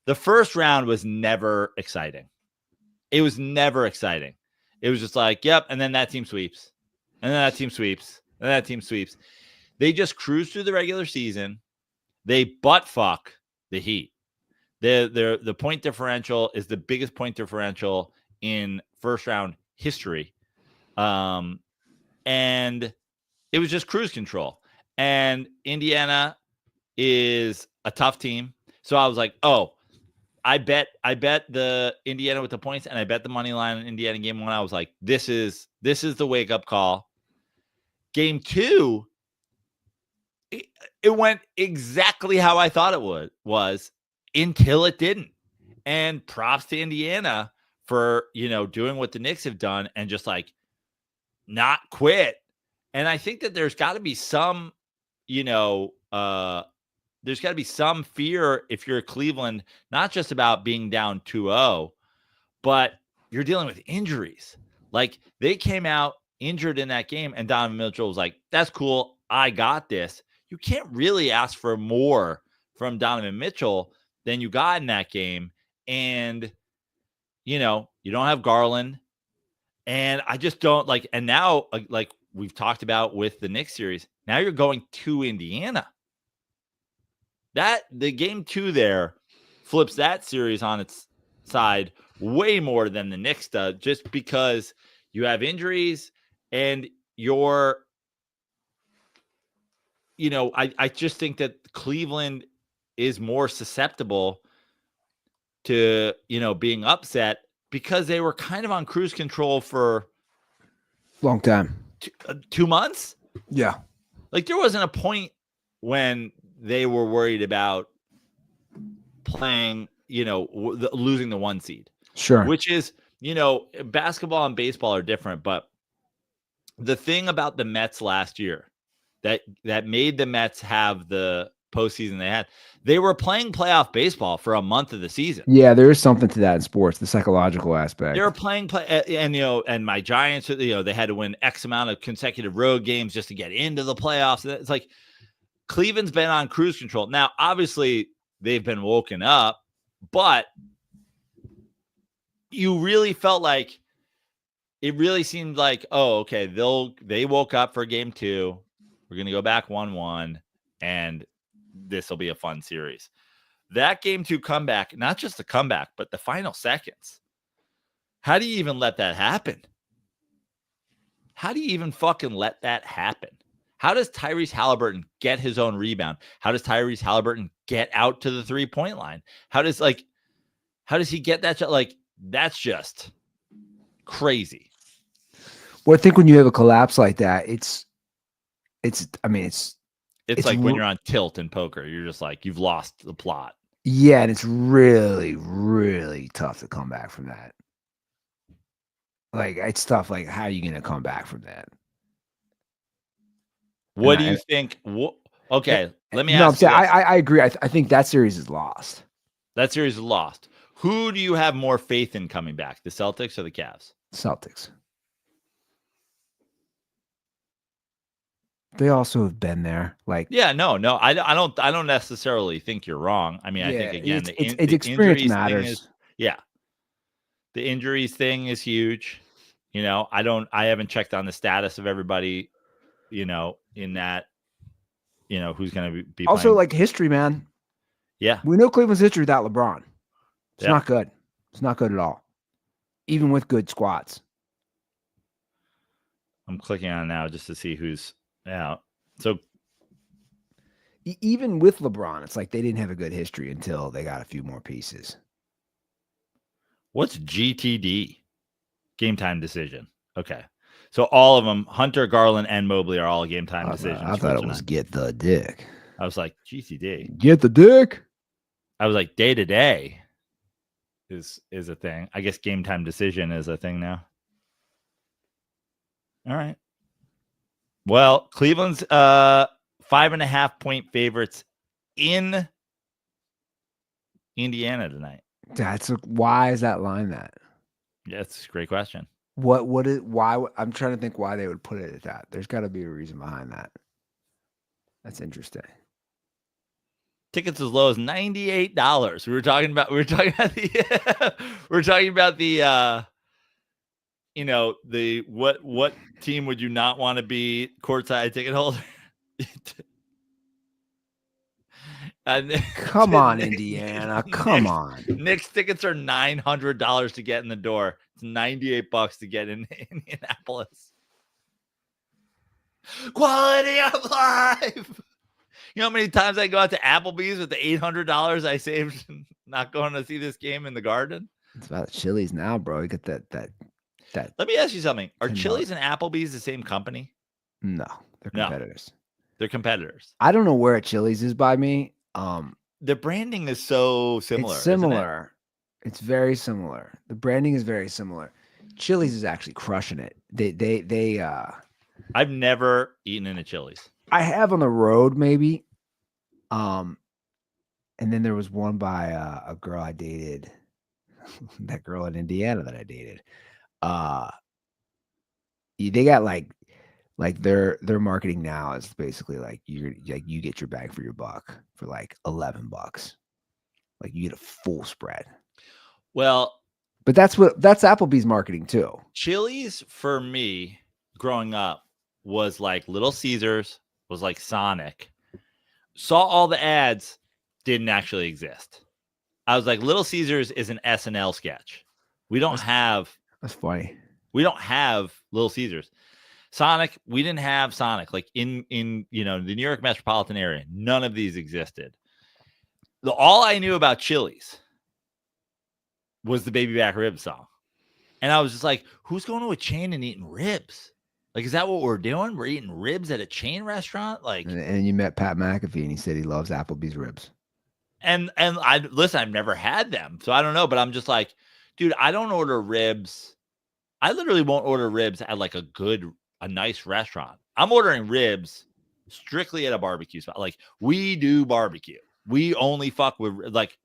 The first round was never exciting. It was never exciting. It was just like, yep, and then that team sweeps. And then that team sweeps. And that team sweeps. They just cruise through the regular season. They butt fuck the Heat. The point differential is the biggest point differential in first round history. And it was just cruise control. And Indiana is a tough team. So I was like, oh, I bet the Indiana with the points, and I bet the money line in Indiana game 1. I was like, this is the wake up call. Game 2, it went exactly how I thought it was until it didn't. And props to Indiana for, doing what the Knicks have done and just like not quit. And I think that there's got to be some, there's got to be some fear if you're Cleveland, not just about being down 2-0, but you're dealing with injuries. Like they came out injured in that game, and Donovan Mitchell was like, that's cool, I got this. You can't really ask for more from Donovan Mitchell than you got in that game. And, you don't have Garland. And I just don't like, and now, like we've talked about with the Knicks series, now you're going to Indiana. The game 2 there flips that series on its side way more than the Knicks does, just because you have injuries and I just think that Cleveland is more susceptible to, being upset because they were kind of on cruise control for long time. 2 months. Yeah. Like there wasn't a point when they were worried about playing, losing the 1 seed. Sure. Which is, basketball and baseball are different. But the thing about the Mets last year that made the Mets have the postseason they had, they were playing playoff baseball for a month of the season. Yeah, there is something to that in sports, the psychological aspect. They were playing and my Giants, they had to win X amount of consecutive road games just to get into the playoffs. It's like Cleveland's been on cruise control. Now, obviously, they've been woken up, but you really felt like it really seemed like, oh, okay, they woke up for game 2. We're going to go back 1-1, and this will be a fun series. That game 2 comeback, not just the comeback, but the final seconds. How do you even let that happen? How do you even fucking let that happen? How does Tyrese Halliburton get his own rebound? How does Tyrese Halliburton get out to the 3-point line? How does he get that shot? Like, that's just crazy. Well, I think when you have a collapse like that, it's like when you're on tilt in poker, you're just like, you've lost the plot. Yeah, and it's really, really tough to come back from that. Like, it's tough. Like, how are you going to come back from that? What do you think? Okay, let me ask you. No, I agree. I think that series is lost. That series is lost. Who do you have more faith in coming back, the Celtics or the Cavs? Celtics. They also have been there. Like, yeah, no, I don't necessarily think you're wrong. I mean, I think again, it's experience matters. The injuries thing is huge. I haven't checked on the status of everybody. In that, who's going to be also playing. Like history, man. Yeah, we know Cleveland's history without LeBron. It's Yeah. not good. It's not good at all, even with good squads. I'm clicking on it now just to see who's out. So even with LeBron, it's like they didn't have a good history until they got a few more pieces. What's GTD? Game time decision. Okay. So all of them, Hunter, Garland, and Mobley are all game time decisions. I thought it was get the dick. I was like, GTD. Get the dick. I was like, day to day is a thing. I guess game time decision is a thing now. All right. Well, Cleveland's 5.5 point favorites in Indiana tonight. Why is that line that? Yeah, it's a great question. Why? I'm trying to think why they would put it at that. There's got to be a reason behind that. That's interesting. Tickets as low as $98. We were talking about the we're talking about the the what team would you not want to be courtside ticket holder? Come on, Indiana. Come on. Knicks tickets are $900 to get in the door. It's $98 to get in Indianapolis. Quality of life. You know how many times I go out to Applebee's with the $800 I saved not going to see this game in the Garden? It's about Chili's now, bro. You get that. Let me ask you something. Are $10. Chili's and Applebee's the same company? No, they're No. competitors. They're competitors. I don't know where Chili's is by me. The branding is so similar. It's similar. It's very similar. The branding is very similar. Chili's is actually crushing it. They I've never eaten in a Chili's. I have on the road maybe. And then there was one by a girl I dated. That girl in Indiana that I dated. They got like their marketing now is basically like you get your bang for your buck for like $11. Like you get a full spread. Well, but that's Applebee's marketing too. Chili's for me growing up was like Little Caesars, was like Sonic. Saw all the ads, didn't actually exist. I was like, Little Caesars is an SNL sketch. We don't have. That's funny. We don't have Little Caesars. Sonic, we didn't have Sonic. Like in the New York metropolitan area, none of these existed. All I knew about Chili's was the Baby Back Ribs song. And I was just like, who's going to a chain and eating ribs? Like, is that what we're doing? We're eating ribs at a chain restaurant? Like, and you met Pat McAfee and he said he loves Applebee's ribs. And I've never had them, so I don't know. But I'm just like, dude, I don't order ribs. I literally won't order ribs at like a nice restaurant. I'm ordering ribs strictly at a barbecue spot. Like we do barbecue. We only fuck with like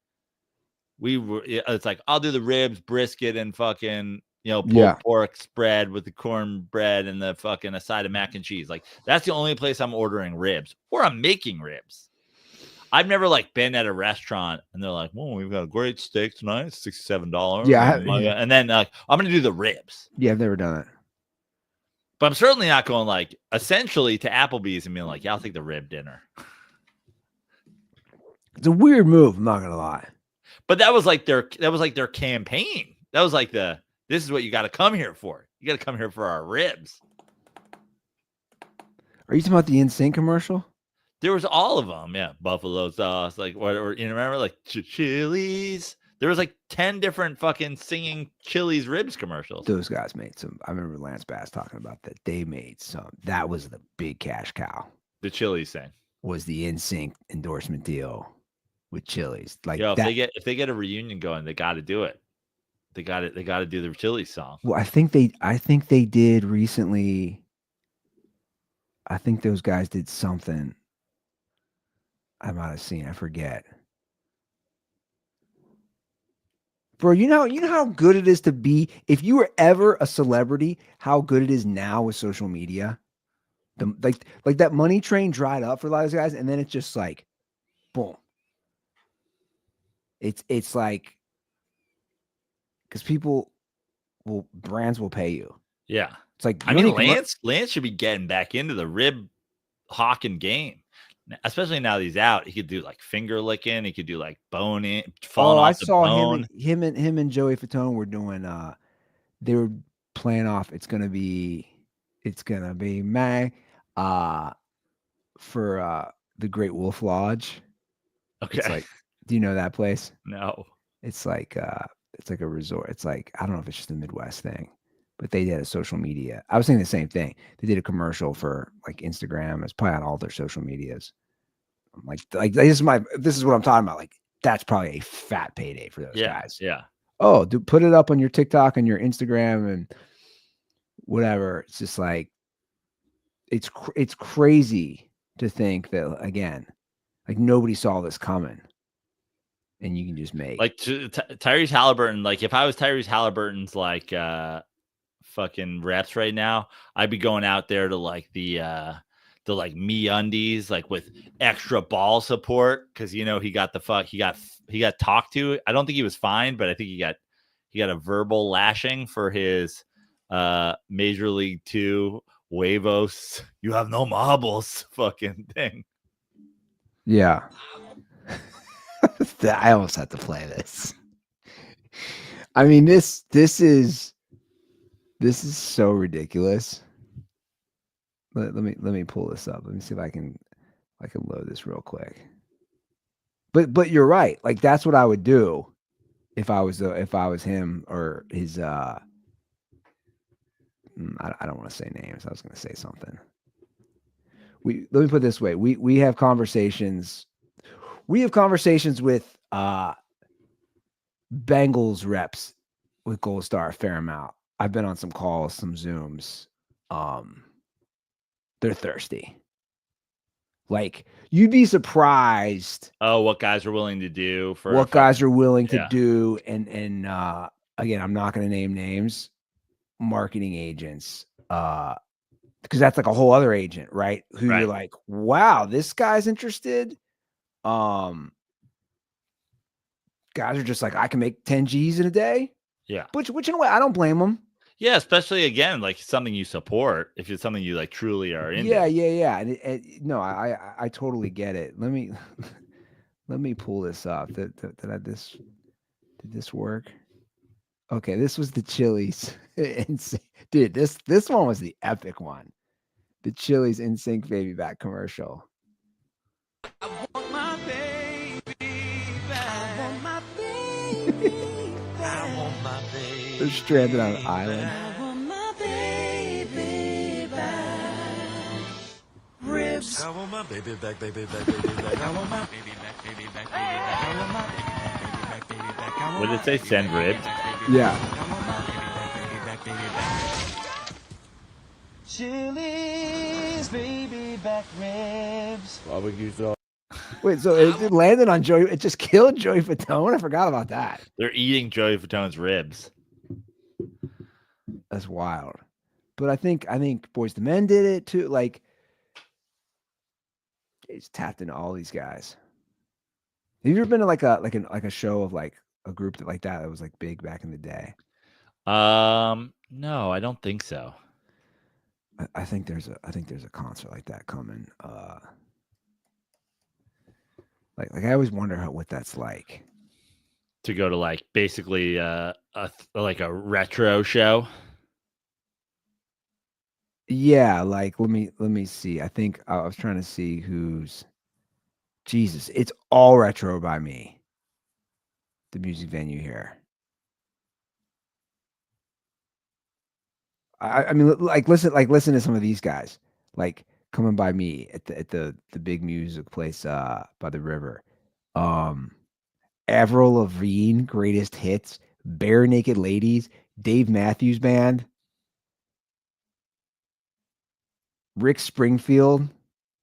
it's like I'll do the ribs, brisket, and fucking pulled pork spread with the cornbread and the fucking a side of mac and cheese. Like that's the only place I'm ordering ribs or I'm making ribs. I've never like been at a restaurant and they're like, "Well, we've got a great steak tonight, $67." Yeah, and then I'm gonna do the ribs. Yeah, I've never done it. But I'm certainly not going like essentially to Applebee's and being like, "Yeah, I'll take the rib dinner." It's a weird move. I'm not gonna lie. But that was like their campaign. That was like this is what you got to come here for. You got to come here for our ribs. Are you talking about the NSYNC commercial? There was all of them. Yeah. Buffalo sauce. Like whatever. You remember like Chili's? There was like 10 different fucking singing Chili's ribs commercials. Those guys made some. I remember Lance Bass talking about that. They made some. That was the big cash cow. The Chili's thing. Was the NSYNC endorsement deal with Chili's. Like if they get a reunion going, they got to do it. They got to do the Chili's song. Well, I think they did recently. I think those guys did something. I might have seen. I forget. Bro, you know how good it is to be. If you were ever a celebrity, how good it is now with social media. Like that money train dried up for a lot of those guys, and then it's just like, boom. It's like, because brands will pay you. Yeah, it's like Lance should be getting back into the rib hawking game, especially now that he's out. He could do like finger licking. He could do like boning, falling off the bone. Him and Joey Fatone were doing. They were playing off. It's gonna be May, for the Great Wolf Lodge. Okay. It's like, do you know that place? No. It's like a resort. It's like, I don't know if it's just a Midwest thing, but they did a social media. I was saying the same thing. They did a commercial for like Instagram. It's probably on all their social medias. I'm like this is what I'm talking about. Like that's probably a fat payday for those guys. Yeah. Oh, put it up on your TikTok and your Instagram and whatever. It's just like, it's crazy to think that, again, like nobody saw this coming. and you can just make like Tyrese Halliburton. Like if I was Tyrese Halliburton's like fucking reps right now, I'd be going out there to like the like MeUndies, like with extra ball support, because he got he got talked to. I don't think he was fined, but I think he got a verbal lashing for his Major League 2 huevos. You have no marbles fucking thing. Yeah. I almost have to play this. I mean, this is so ridiculous. Let me pull this up. Let me see if I can load this real quick. But you're right. Like that's what I would do if I was him or his I don't want to say names. I was going to say something. Let me put it this way. We have conversations. We have conversations with Bengals reps with Gold Star a fair amount. I've been on some calls, some Zooms. They're thirsty. Like you'd be surprised. Oh, what guys are willing to do for what guys are willing to yeah. do, and again, I'm not going to name names. Marketing agents, because that's like a whole other agent, right? Who Right. you're like, wow, this guy's interested. Guys are just like, I can make 10 G's in a day. Yeah. Which in a way, I don't blame them. Yeah, especially again, like something you support, if it's something you like truly are into. Yeah. And no, I totally get it. Let me pull this up. Did this work? Okay, this was the Chili's. Dude, this one was the epic one. The Chili's NSYNC Baby Back commercial. I want my baby back. I want my baby back. I want my baby. They're stranded on an island. I want my baby back. Ribs. I want my baby back, baby back, baby back. I want my baby back, baby back, baby back. I want my baby back, baby back, baby back. What did it say? Send ribs? Yeah. Chili's baby back ribs. Barbecue sauce. Wait, so it landed on Joey. It just killed Joey Fatone. I forgot about that. They're eating Joey Fatone's ribs. That's wild. But I think Boys II Men did it too. Like, it's tapped into all these guys. Have you ever been to like a show of like a group that like that was like big back in the day? No, I don't think so. I think there's a concert like that coming. Like I always wonder what that's like. To go to like basically like a retro show. Yeah, like let me see. I think I was trying to see who's. Jesus, it's all Retro by Me. The music venue here. I mean, like listen to some of these guys, like Coming by Me at the big music place by the river. Avril Lavigne, Greatest Hits, Bare Naked Ladies, Dave Matthews Band, Rick Springfield.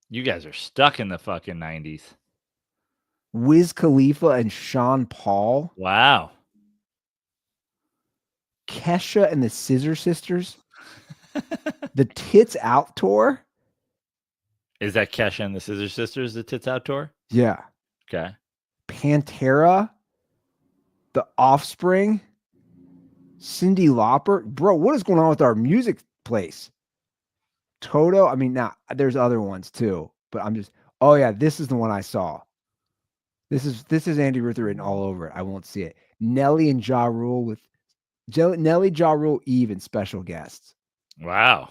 You guys are stuck in the fucking 90s. Wiz Khalifa and Sean Paul. Wow. Kesha and the Scissor Sisters. The Tits Out Tour. Is that Kesha and the Scissor Sisters, the Tits Out Tour? Yeah. Okay. Pantera. The Offspring. Cyndi Lauper. Bro, what is going on with our music place? Toto. I mean, now there's other ones too, but I'm just, oh yeah, this is the one I saw. This is Andy Ruther written all over it. I won't see it. Nelly and Ja Rule with Nelly, Ja Rule, Eve, and special guests. Wow.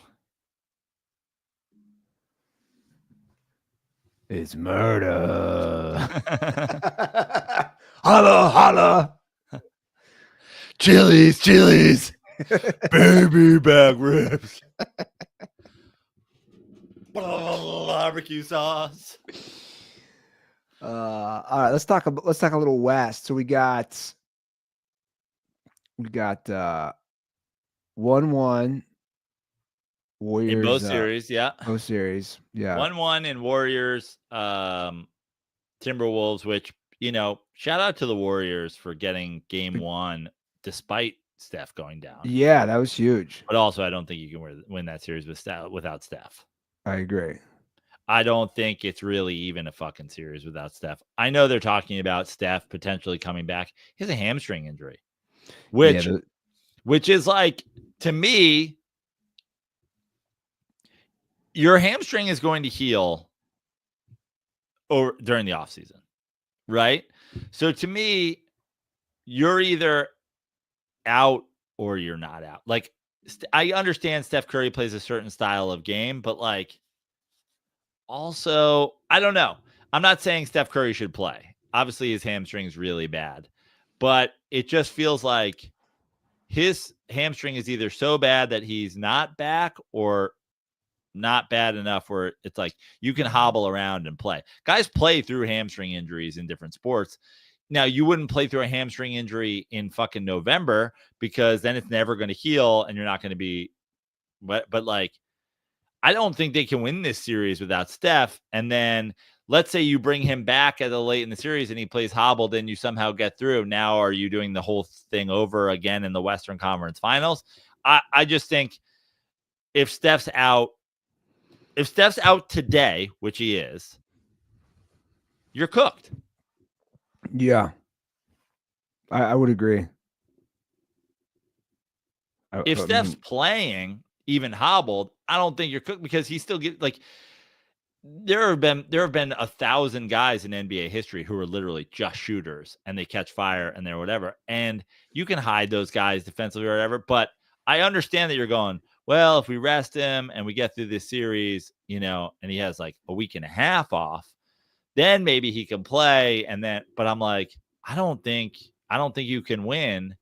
It's murder. Holla, holla. Chili's. Baby back ribs. Barbecue sauce. All right, let's talk a little West. So we got 1-1 Warriors In both series, yeah. Both series, yeah. 1-1 in Warriors, Timberwolves, which shout out to the Warriors for getting game 1 despite Steph going down. Yeah, that was huge. But also, I don't think you can win that series without Steph. I agree. I don't think it's really even a fucking series without Steph. I know they're talking about Steph potentially coming back. He has a hamstring injury, which is like, to me, your hamstring is going to heal during the offseason, right? So to me, you're either out or you're not out. Like, I understand Steph Curry plays a certain style of game, but like, also, I don't know. I'm not saying Steph Curry should play. Obviously, his hamstring's really bad, but it just feels like his hamstring is either so bad that he's not back or not bad enough where it's like you can hobble around and play. Guys play through hamstring injuries in different sports. Now, you wouldn't play through a hamstring injury in fucking November because then it's never going to heal and you're not going to be, but like, I don't think they can win this series without Steph. And then let's say you bring him back at the late in the series and he plays hobbled and you somehow get through. Now, are you doing the whole thing over again in the Western Conference Finals? I just think if Steph's out today, which he is, you're cooked. Yeah. I would agree. If Steph's playing, even hobbled, I don't think you're cooked because he still get like there have been 1,000 guys in NBA history who are literally just shooters and they catch fire and they're whatever. And you can hide those guys defensively or whatever. But I understand that you're going, well, if we rest him and we get through this series, and he has like a week and a half off, then maybe he can play. And then, but I'm like, I don't think you can win.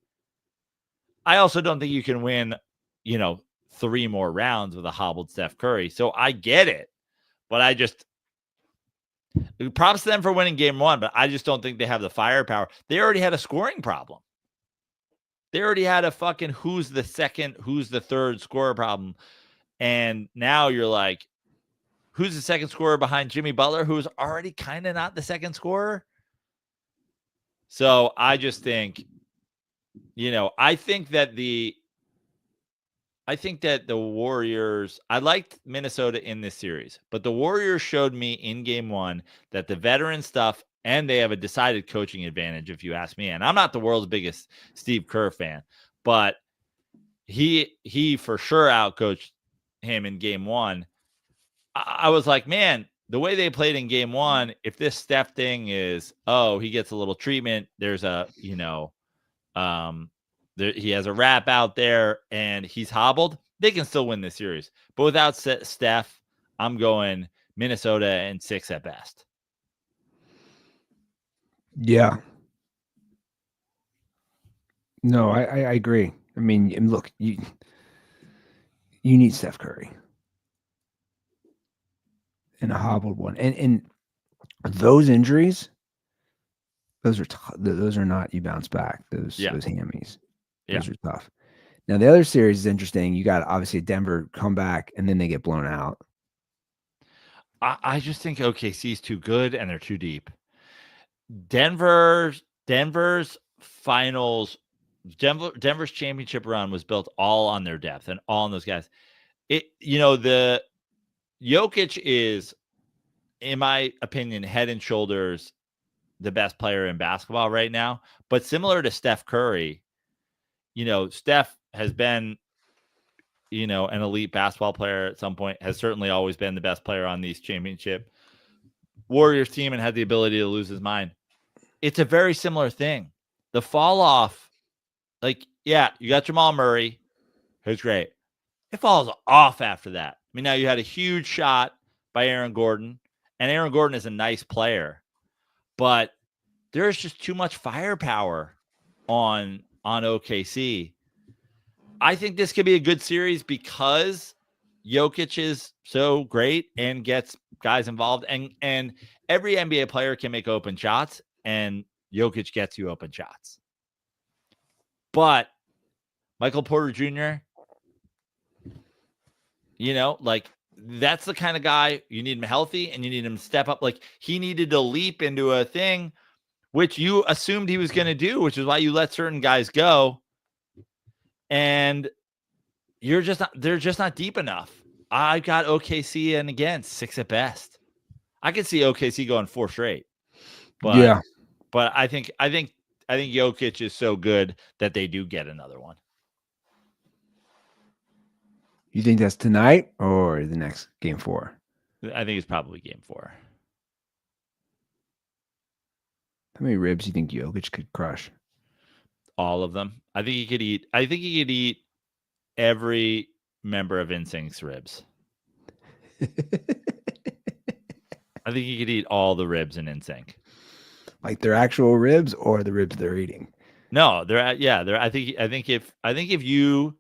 I also don't think you can win, 3 more rounds with a hobbled Steph Curry. So I get it, but I just props to them for winning game 1, but I just don't think they have the firepower. They already had a scoring problem. They already had a fucking who's the second, who's the third scorer problem. And now you're like, who's the second scorer behind Jimmy Butler, who's already kind of not the second scorer? So I just think, I think that the Warriors, I liked Minnesota in this series, but the Warriors showed me in game 1 that the veteran stuff, and they have a decided coaching advantage, if you ask me. And I'm not the world's biggest Steve Kerr fan, but he for sure outcoached him in game 1. I was like, man, the way they played in game 1, if this Steph thing is, he gets a little treatment, there's a, he has a wrap out there and he's hobbled, they can still win this series. But without Steph, I'm going Minnesota and 6 at best. Yeah. No, I agree. I mean, and look, you need Steph Curry in a hobbled one, and those injuries, those are not, you bounce back. Those hammies, those are tough. Now the other series is interesting. You got obviously Denver come back and then they get blown out. I just think OKC is too good and they're too deep. Denver's Denver's championship run was built all on their depth and all on those guys. The Jokic is, in my opinion, head and shoulders the best player in basketball right now. But similar to Steph Curry, Steph has been, an elite basketball player at some point, has certainly always been the best player on these championship Warriors team and had the ability to lose his mind. It's a very similar thing. The fall off, you got Jamal Murray, who's great. It falls off after that. I mean, now you had a huge shot by Aaron Gordon, and Aaron Gordon is a nice player, but there's just too much firepower on OKC. I think this could be a good series because Jokic is so great and gets guys involved, and every NBA player can make open shots, and Jokic gets you open shots. But Michael Porter Jr., that's the kind of guy you need him healthy and you need him to step up. Like, he needed to leap into a thing which you assumed he was going to do, which is why you let certain guys go. And they're just not deep enough. I got OKC and again 6 at best. I could see OKC going 4 straight, but I think Jokic is so good that they do get another one. You think that's tonight or the next game 4? I think it's probably game 4. How many ribs do you think Jokic could crush? All of them. I think he could eat every member of NSYNC's ribs. I think he could eat all the ribs in NSYNC. Like their actual ribs or the ribs they're eating? No, I think if you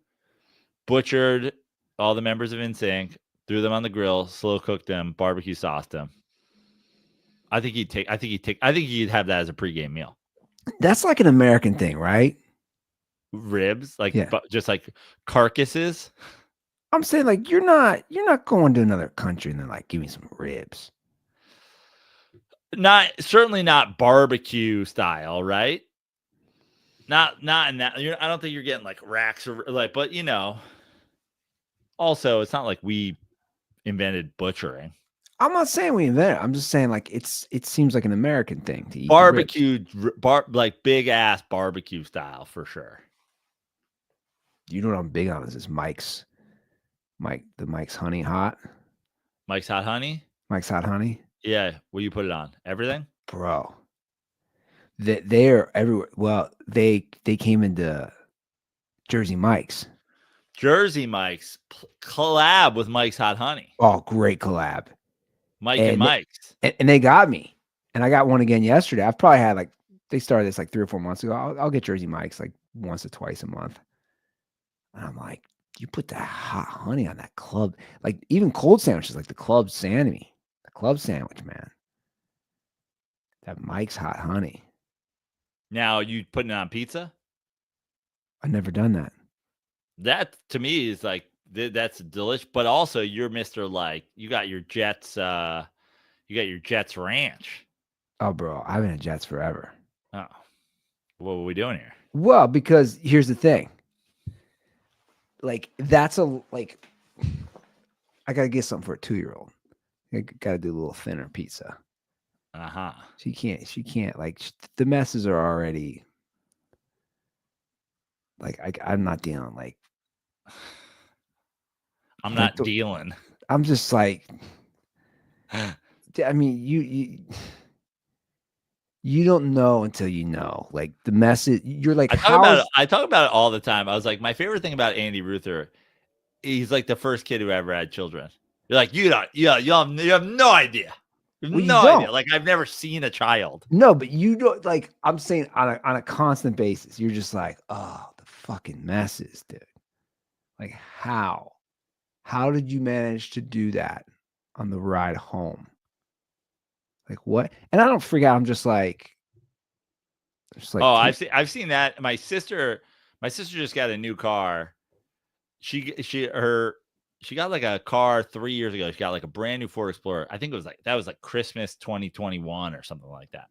butchered all the members of NSYNC, threw them on the grill, slow cooked them, barbecue sauced them, I think he'd have that as a pregame meal. That's like an American thing, right? Ribs, just like carcasses. I'm saying like you're not going to another country and then like give me some ribs. Certainly not barbecue style, right? Not in that. I don't think you're getting like racks or like, but also it's not like we invented butchering. I'm not saying we invented it. I'm just saying like it seems like an American thing to eat barbecue, like big ass barbecue style for sure. You know what I'm big on is this Mike's honey hot. Mike's hot honey. Mike's hot honey. Yeah, will you put it on everything, bro? They're everywhere. Well, they came into Jersey Mike's. Jersey Mike's collab with Mike's hot honey. Oh, great collab. Mike and Mike's. And they got me. And I got one again yesterday. I've probably had they started this like 3 or 4 months ago. I'll get Jersey Mike's like once or twice a month. And I'm like, you put that hot honey on that club, like even cold sandwiches, like the club sandwich, man. That Mike's hot honey. Now you putting it on pizza? I've never done that. That to me is like that's delicious, but also you're Mr. Like you got your Jets ranch. Oh, bro, I've been at Jets forever. Oh, what are we doing here? Well, because here's the thing. Like that's I gotta get something for a 2-year-old. I gotta do a little thinner pizza. She can't like the messes are already like I'm not dealing like I'm not dealing. I'm just like I mean you don't know until you know. Like the message you're like I talk about it all the time. I was like, my favorite thing about Andy Ruther, he's like the first kid who ever had children. You're like, you have no idea. Idea. Like I've never seen a child. No, but you don't like I'm saying on a constant basis. You're just like, oh, the fucking messes, dude. Like how did you manage to do that on the ride home? Like what? And I don't freak out. I'm just like oh, I've seen that. My sister just got a new car. She got like a car 3 years ago. She got like a brand new Ford Explorer. I think that was like Christmas 2021 or something like that.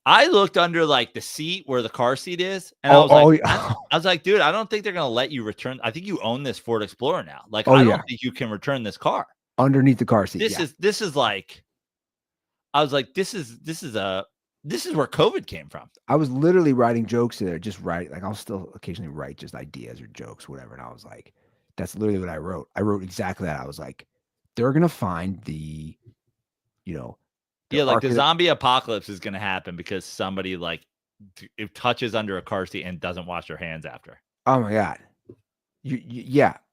I looked under like the seat where the car seat is, and I was like, dude, I don't think they're gonna let you return. I think you own this Ford Explorer now. Like, I don't think you can return this car underneath the car seat. This is like, I was like, this is where COVID came from. I was literally writing jokes there, just write. Like I'll still occasionally write just ideas or jokes, whatever. And I was like, that's literally what I wrote. I wrote exactly that. I was like, they're gonna find the the zombie apocalypse is gonna happen because somebody like it touches under a car seat and doesn't wash their hands after. Oh my god,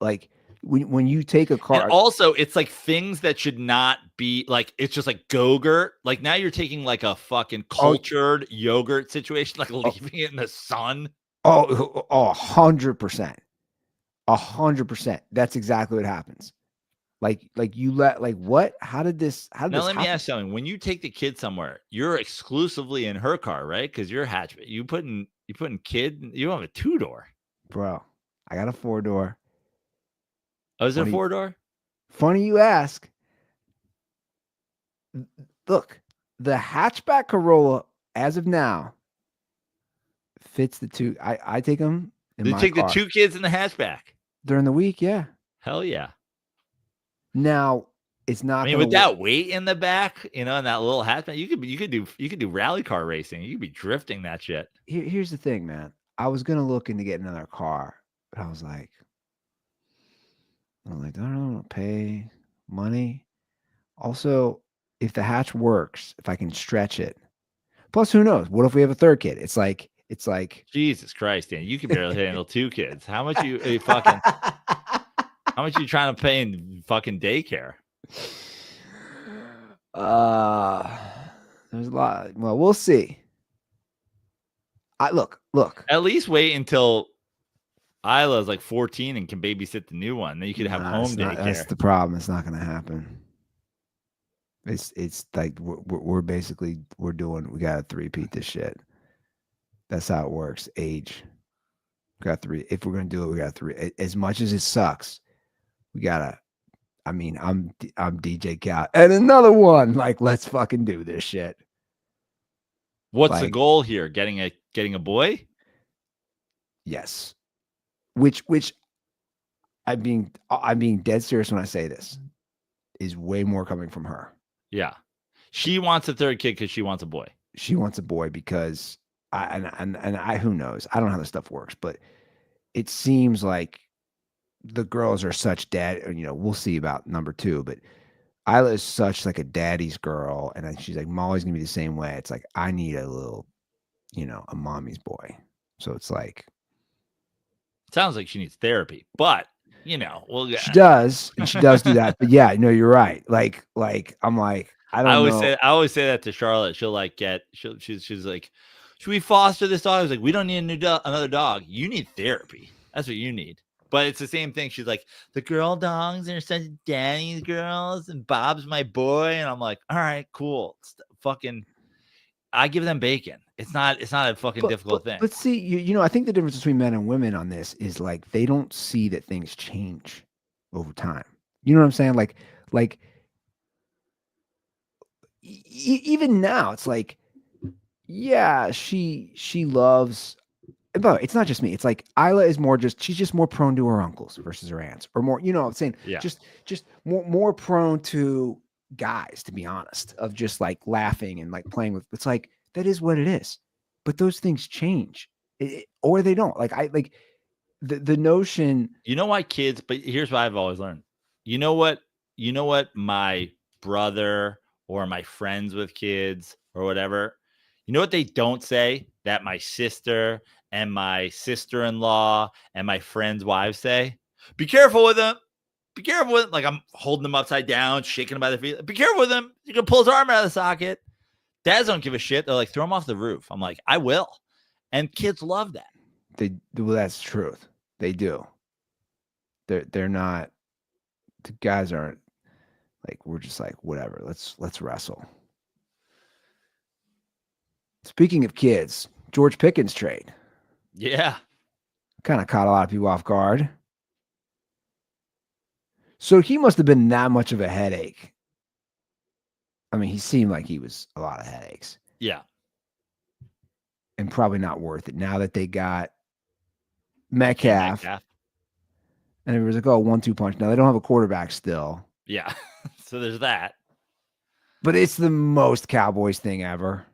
like when you take a car. And also, it's like things that should not be like. It's just like Go-Gurt. Like now you're taking like a fucking cultured yogurt situation, like leaving it in the sun. 100%. 100%. That's exactly what happens. Like you let what? How did this now let me ask something. When you take the kid somewhere, you're exclusively in her car, right? Because you're hatchback. You putting kid. You don't have a 2-door, bro. I got a 4-door. Oh, is it a 4-door? Funny you ask. Look, the hatchback Corolla as of now, fits the two. I take them in They my take the car 2 kids in the hatchback. during the week. Yeah. Hell yeah. Now it's I not mean, going to with that weight in the back, in that little hatchback, you could do rally car racing. You could be drifting that shit. Here's the thing, man. I was going to look into getting another car, but I was like, I don't want to pay money. Also, if the hatch works, if I can stretch it. Plus, who knows? What if we have a third kid? It's like Jesus Christ, Dan, you can barely handle 2 kids. How much you fucking? How much you trying to pay in fucking daycare? There's a lot. Well, we'll see. Look. At least wait until Isla's like 14 and can babysit the new one. Then you could have home daycare. That's the problem. It's not going to happen. It's like we're basically we got to 3-peat this shit. That's how it works. Age. We got 3. If we're going to do it, we got 3. As much as it sucks, we gotta. I mean, I'm DJ Cal and another one. Like, let's fucking do this shit. What's the goal here? Getting a boy? Yes. Which I'm being dead serious when I say this, is way more coming from her. Yeah. She wants a third kid because she wants a boy. She wants a boy because I who knows? I don't know how this stuff works, but it seems like the girls are such we'll see about number 2, but Isla is such like a daddy's girl, and then she's like, Molly's gonna be the same way. It's like, I need a little, a mommy's boy. So it's like, sounds like she needs therapy, but she does, and she does do that. But yeah, no, you're right. Like I'm like, I always say that to Charlotte. She'll like she's like, should we foster this dog? I was like, we don't need another dog. You need therapy. That's what you need. But it's the same thing. She's like, the girl dogs are such daddy's girls, and Bob's my boy. And I'm like, all right, cool. Fucking, I give them bacon. It's not a fucking difficult thing. But see, I think the difference between men and women on this is like they don't see that things change over time. You know what I'm saying? Like even now, it's like, yeah, she loves. But it's not just me. It's like Isla is she's just more prone to her uncles versus her aunts, or more, I'm saying, yeah, just more prone to guys, to be honest, of just like laughing and like playing with. It's like, that is what it is, but those things change, or they don't. Like the notion. You know why kids? But here's what I've always learned. You know what my brother or my friends with kids or whatever. You know what they don't say that my sister and my sister-in-law and my friends' wives say? Be careful with them. Be careful with them. Like, I'm holding them upside down, shaking them by the feet. Be careful with him. You're going to pull his arm out of the socket. Dads don't give a shit. They're like, throw him off the roof. I'm like, I will. And kids love that. Well, that's the truth. They do. They're not, the guys aren't like, we're just like, whatever. Let's wrestle. Speaking of kids, George Pickens trade. Yeah. Kind of caught a lot of people off guard. So he must have been that much of a headache. I mean, he seemed like he was a lot of headaches. Yeah. And probably not worth it now that they got Metcalf. And everybody's like, oh, 1-2 punch. Now they don't have a quarterback still. Yeah. So there's that. But it's the most Cowboys thing ever.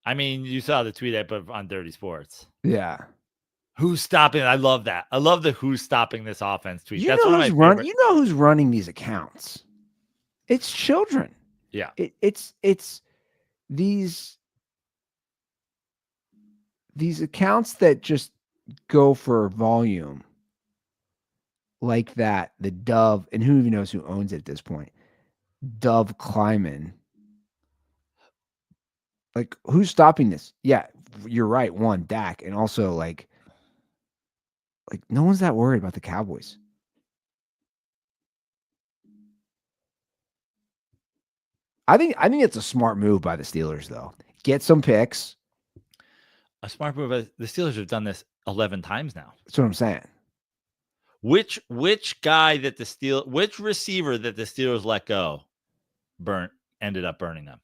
I mean, you saw the tweet I put on Dirty Sports. Yeah. Who's stopping it? I love that. I love the who's stopping this offense tweet. That's one of my favorite. You know who's running these accounts? It's children. Yeah. It's these accounts that just go for volume like that. The Dove, and who even knows who owns it at this point? Dove Kleiman. Like, who's stopping this? Yeah, you're right. One, Dak, and also like no one's that worried about the Cowboys. I think it's a smart move by the Steelers, though. Get some picks. A smart move. The Steelers have done this 11 times now. That's what I'm saying. Which guy that which receiver that the Steelers let go ended up burning them?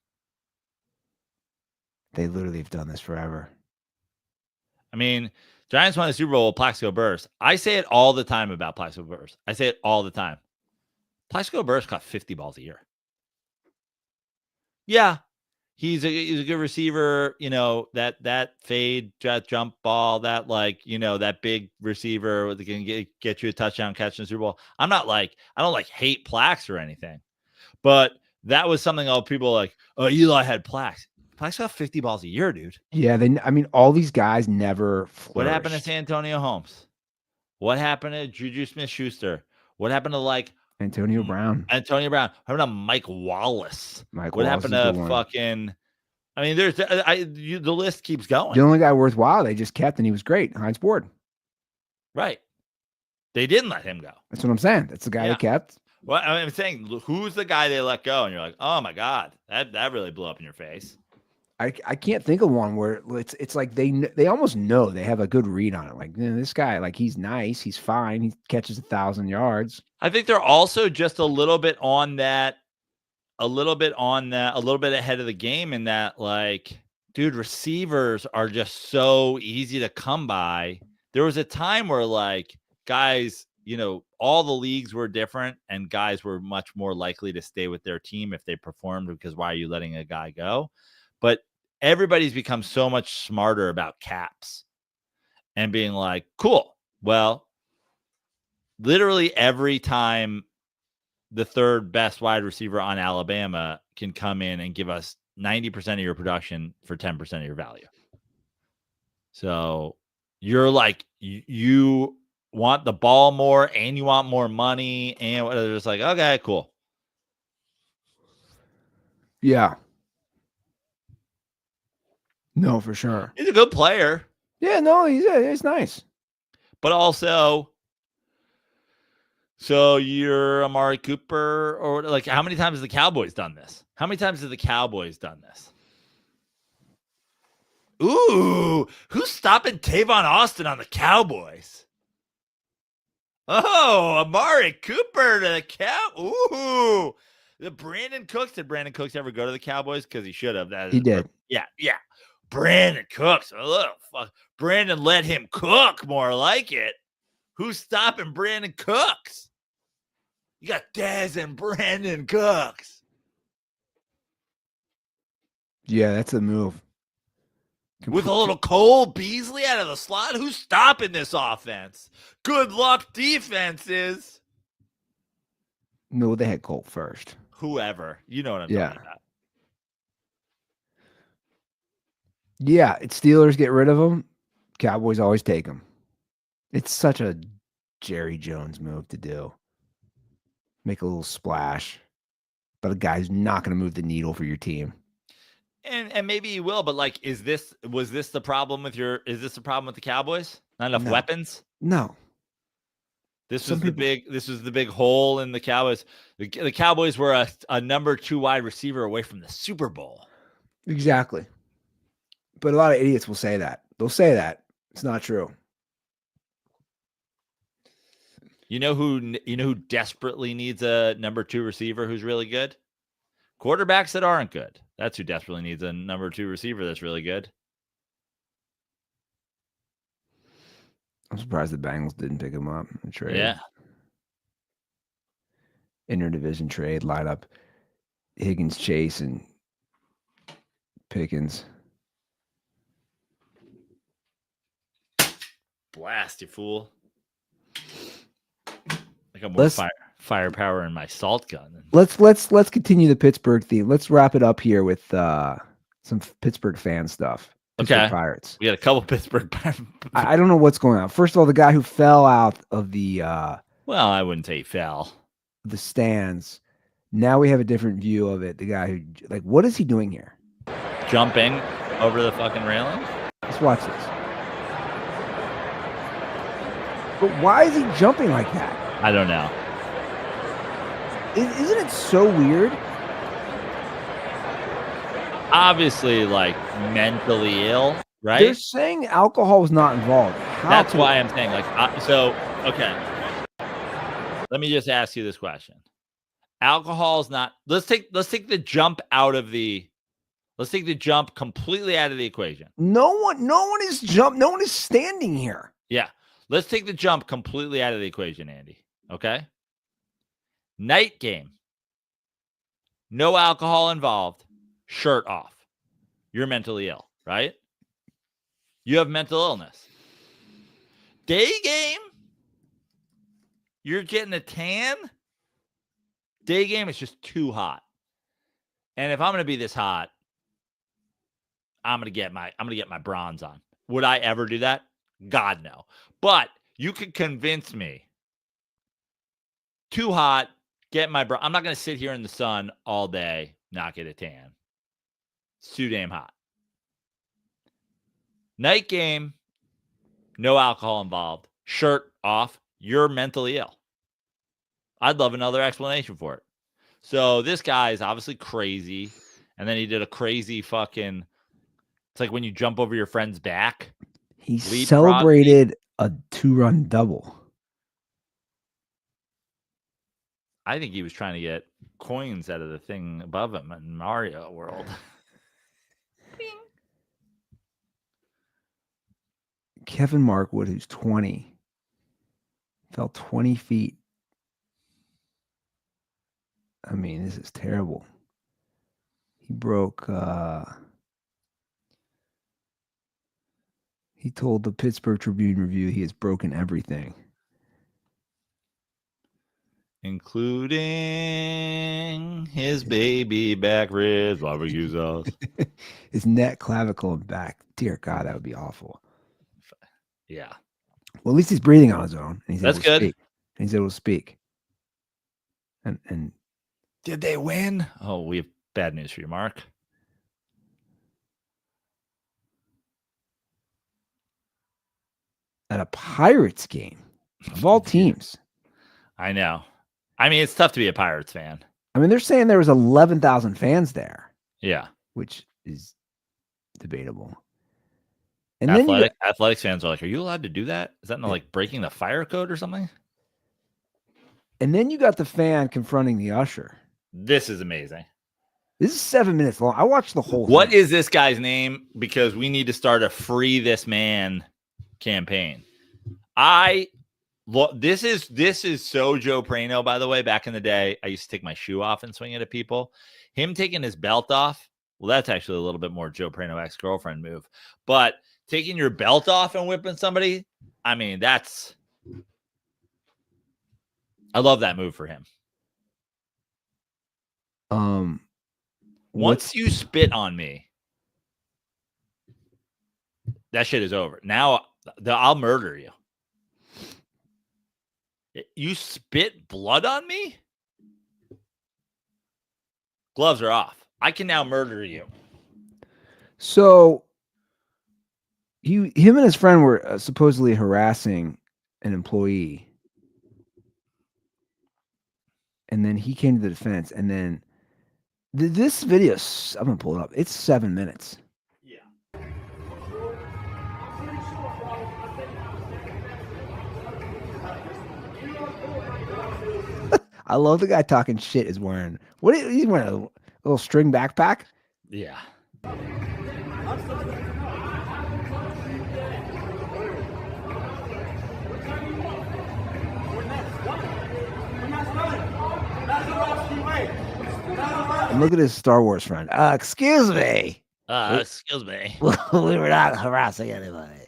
They literally have done this forever. I mean, Giants won the Super Bowl with Plaxico Burress. I say it all the time about Plaxico Burress. I say it all the time. Plaxico Burress caught 50 balls a year. Yeah, he's a good receiver. You know, that fade, jump ball, that that big receiver that can get you a touchdown catch in the Super Bowl. I don't hate Plax or anything, but that was something people like, oh, Eli had Plax. Plax got 50 balls a year, dude. Yeah, all these guys never flourished. What happened to Santonio Holmes? What happened to Juju Smith-Schuster? What happened to Antonio Brown? What happened to Mike Wallace? What happened Wallace to fucking? I mean, there's the list keeps going. The only guy worthwhile they just kept, and he was great, Heinz Ward. Right. They didn't let him go. That's what I'm saying. That's the guy they kept. Well, I'm saying, who's the guy they let go? And you're like, oh my God, that really blew up in your face. I can't think of one where it's like they almost know, they have a good read on it. Like, this guy, he's nice, he's fine, he catches 1,000 yards. I think they're also just a little bit ahead of the game in that, dude, receivers are just so easy to come by. There was a time where guys, all the leagues were different and guys were much more likely to stay with their team if they performed, because why are you letting a guy go? But everybody's become so much smarter about caps and being like, cool. Well, literally every time the third best wide receiver on Alabama can come in and give us 90% of your production for 10% of your value. So you're you want the ball more and you want more money, and they're just okay, cool. Yeah. No, for sure. He's a good player. Yeah, no, he's nice. But also, so you're Amari Cooper, or how many times have the Cowboys done this? How many times have the Cowboys done this? Ooh, who's stopping Tavon Austin on the Cowboys? Oh, Amari Cooper to the Ooh, the Brandon Cooks. Did Brandon Cooks ever go to the Cowboys? Because he should have. He did. Yeah. Brandon Cooks. Oh, fuck. Brandon let him cook, more like it. Who's stopping Brandon Cooks? You got Dez and Brandon Cooks. Yeah, that's a move. With a little Cole Beasley out of the slot? Who's stopping this offense? Good luck, defenses. No, they had Cole first. Whoever. You know what I'm talking about. Yeah, it's Steelers get rid of him. Cowboys always take him. It's such a Jerry Jones move to do. Make a little splash. But a guy who's not going to move the needle for your team. And maybe he will, but was this the problem with the Cowboys? Not enough weapons? No. This was the big hole in the Cowboys. The Cowboys were a number 2 wide receiver away from the Super Bowl. Exactly. But a lot of idiots will say that. They'll say that. It's not true. You know who desperately needs a number 2 receiver who's really good? Quarterbacks that aren't good. That's who desperately needs a number 2 receiver that's really good. I'm surprised the Bengals didn't pick him up in trade. Yeah. Interdivision trade, light up Higgins, Chase, and Pickens. Blast, you fool. I got more firepower in my salt gun. Let's continue the Pittsburgh theme. Let's wrap it up here with some Pittsburgh fan stuff. Pittsburgh Pirates. We got a couple Pittsburgh. I don't know what's going on. First of all, the guy who fell out of the well, I wouldn't say he fell. The stands. Now we have a different view of it. The guy who, what is he doing here? Jumping over the fucking railing? Let's watch this. But why is he jumping like that? I don't know. Isn't it so weird? Obviously, mentally ill, right? They're saying alcohol was not involved. That's why I'm saying, okay. Let me just ask you this question. Alcohol is not. Let's take the jump out of the Let's take the jump completely out of the equation. No one is standing here. Yeah. Let's take the jump completely out of the equation, Andy. Okay. Night game. No alcohol involved. Shirt off. You're mentally ill, right? You have mental illness. Day game. You're getting a tan. Day game is just too hot. And if I'm going to be this hot, I'm going to get my bronze on. Would I ever do that? God, no. But you could convince me. Too hot, get my I'm not going to sit here in the sun all day, not get a tan. It's too damn hot. Night game, no alcohol involved. Shirt off, you're mentally ill. I'd love another explanation for it. So this guy is obviously crazy. And then he did a crazy fucking, it's like when you jump over your friend's back. He celebrated a 2-run double. I think he was trying to get coins out of the thing above him in Mario World. Kevin Markwood, who's 20, fell 20 feet. I mean, this is terrible. He broke, he told the Pittsburgh Tribune Review he has broken everything. Including his baby back ribs, barbecue sauce. His neck, clavicle, and back. Dear God, that would be awful. Yeah. Well, at least he's breathing on his own. And he's That's able to good. Speak. And he's able to speak. And did they win? Oh, we have bad news for you, Mark. At a Pirates game of all teams. I know. I mean, it's tough to be a Pirates fan. I mean, they're saying there was 11,000 fans there. Yeah. Which is debatable. And Athletics fans are like, are you allowed to do that? Is that not like breaking the fire code or something? And then you got the fan confronting the usher. This is amazing. This is 7 minutes long. I watched the whole What thing. is this guy's name? Because we need to start a free this man campaign. This is so Joe Prano, by the way. Back in the day, I used to take my shoe off and swing it at people. Him taking his belt off, well, that's actually a little bit more Joe Prano ex-girlfriend move. But taking your belt off and whipping somebody, I mean, I love that move for him. Once you spit on me, that shit is over. Now I'll murder you. You spit blood on me? Gloves are off. I can now murder you. So him and his friend were supposedly harassing an employee. And then he came to the defense. And then this video, I'm going to pull it up. It's 7 minutes. Yeah. I love the guy talking shit is wearing. He's wearing a little string backpack? Yeah. And look at his Star Wars friend. Excuse me. Excuse me. We were not harassing anybody.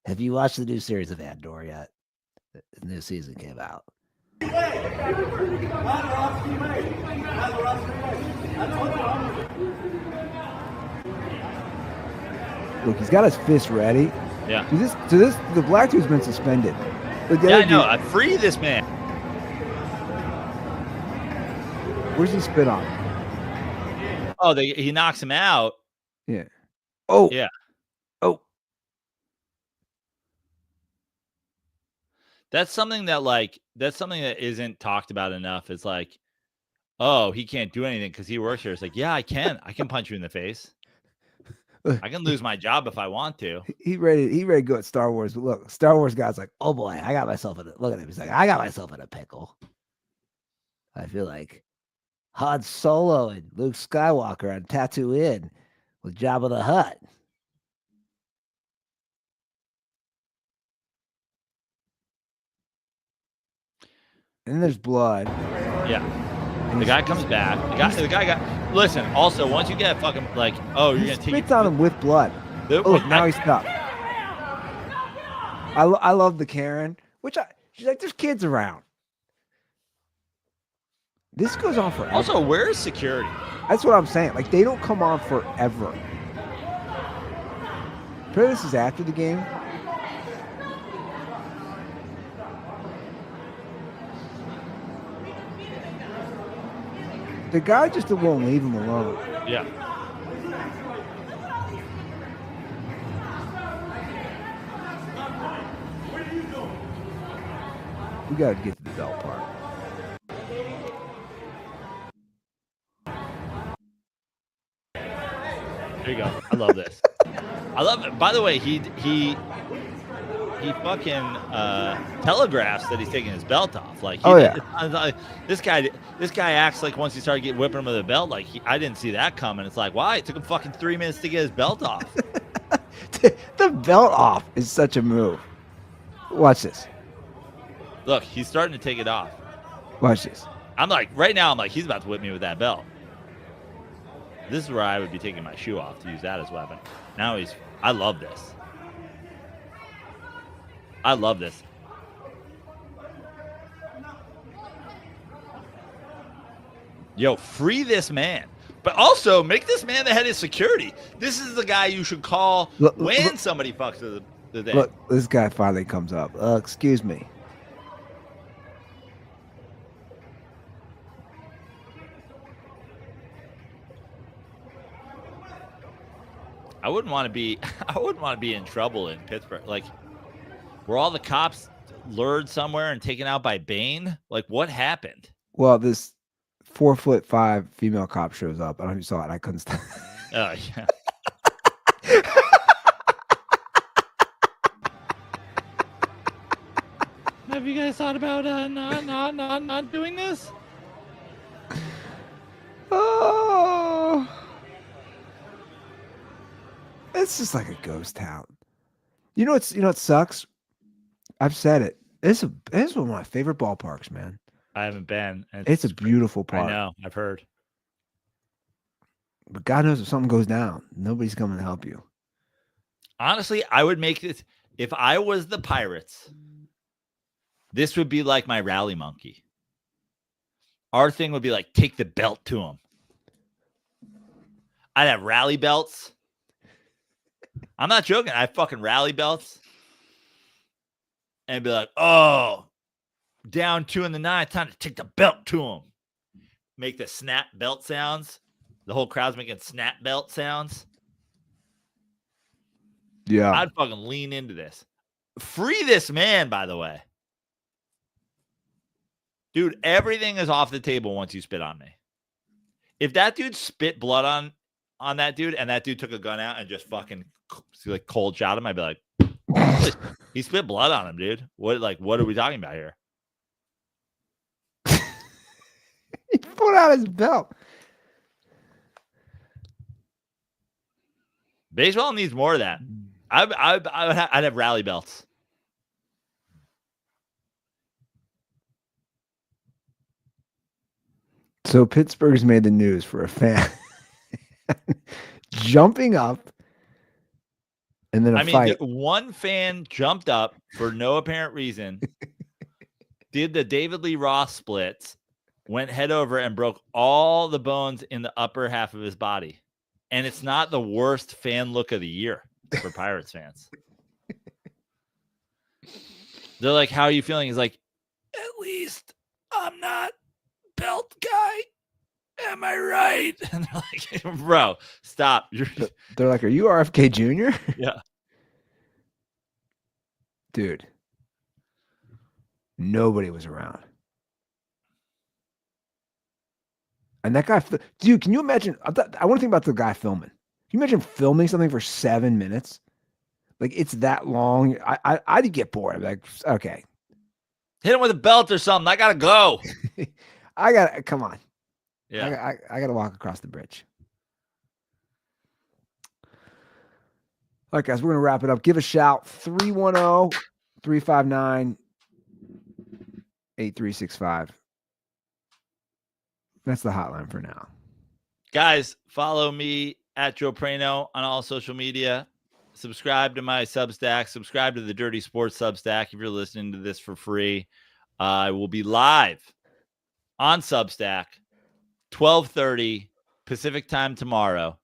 Have you watched the new series of Andor yet? The new season came out. Look, he's got his fist ready. Yeah. The black dude's been suspended. Yeah, I know. Free this man. Where's he spit on? Oh, he knocks him out. Yeah. Oh. Yeah. Oh. That's something that isn't talked about enough. It's like, oh, he can't do anything because he works here. It's like, yeah, I can. I can punch you in the face. I can lose my job if I want to. He ready to go at Star Wars. But look, Star Wars guy's like, oh boy, I got myself in a look at him. He's like, I got myself in a pickle. I feel like Han Solo and Luke Skywalker on Tatooine with Jabba the Hutt. And then there's blood. Yeah. The guy comes back. The guy got. Listen. Also, once you get fucking like, oh, you're He gonna take. spits on him with blood. Oh, look, now he's stopped. I love the Karen, she's like, there's kids around. This goes on forever. Also, where's security? That's what I'm saying. Like, they don't come on forever. Probably this is after the game. The guy just won't leave him alone. Yeah. We got to get to the belt part. There you go. I love this. I love it. By the way, he fucking telegraphs that he's taking his belt off. Like, this guy acts like once he started whipping him with a belt, like I didn't see that coming. It's like, why? It took him fucking 3 minutes to get his belt off. The belt off is such a move. Watch this. Look, he's starting to take it off. Watch this. I'm like, right now, I'm like, he's about to whip me with that belt. This is where I would be taking my shoe off to use that as a weapon. Now I love this. I love this. Yo, free this man. But also, make this man the head of security. This is the guy you should call when somebody fucks with the day. Look, this guy finally comes up. Excuse me. I wouldn't want to be in trouble in Pittsburgh. Like, were all the cops lured somewhere and taken out by Bane? Like, what happened? Well, this 4'5" female cop shows up. I don't know if you saw it. I couldn't stop. Oh, yeah. Have you guys thought about not doing this? Oh, it's just like a ghost town. You know what sucks? I've said it. It's one of my favorite ballparks, man. I haven't been. It's a beautiful park. I know. I've heard. But God knows if something goes down, nobody's coming to help you. Honestly, I would make this. If I was the Pirates, this would be like my rally monkey. Our thing would be like, take the belt to him. I'd have rally belts. I'm not joking. I have fucking rally belts. And be like, oh, down 2 in the 9th, time to take the belt to him. Make the snap belt sounds. The whole crowd's making snap belt sounds. Yeah. I'd fucking lean into this. Free this man, by the way. Dude, everything is off the table once you spit on me. If that dude spit blood on that dude and that dude took a gun out and just fucking like cold shot him, I'd be like, he spit blood on him, dude. What are we talking about here? He pulled out his belt. Baseball needs more of that. I'd have rally belts. So Pittsburgh's made the news for a fan jumping up, and then a fight. One fan jumped up for no apparent reason, did the David Lee Roth splits, went head over and broke all the bones in the upper half of his body. And it's not the worst fan look of the year for Pirates fans. They're like, how are you feeling? He's like, at least I'm not belt guy. Am I right? And they're like, bro, stop. They're like, are you RFK Jr.? Yeah. Dude. Nobody was around. And that guy, dude, can you imagine? I want to think about the guy filming. Can you imagine filming something for 7 minutes? Like, it's that long. I'd get bored. I'd be like, okay. Hit him with a belt or something. I got to go. Come on. Yeah. I got to walk across the bridge. All right, guys, we're going to wrap it up. Give a shout 310-359-8365. That's the hotline for now. Guys, follow me at Joe Prano on all social media. Subscribe to my Substack. Subscribe to the Dirty Sports Substack if you're listening to this for free. I will be live on Substack, 12:30 Pacific time tomorrow.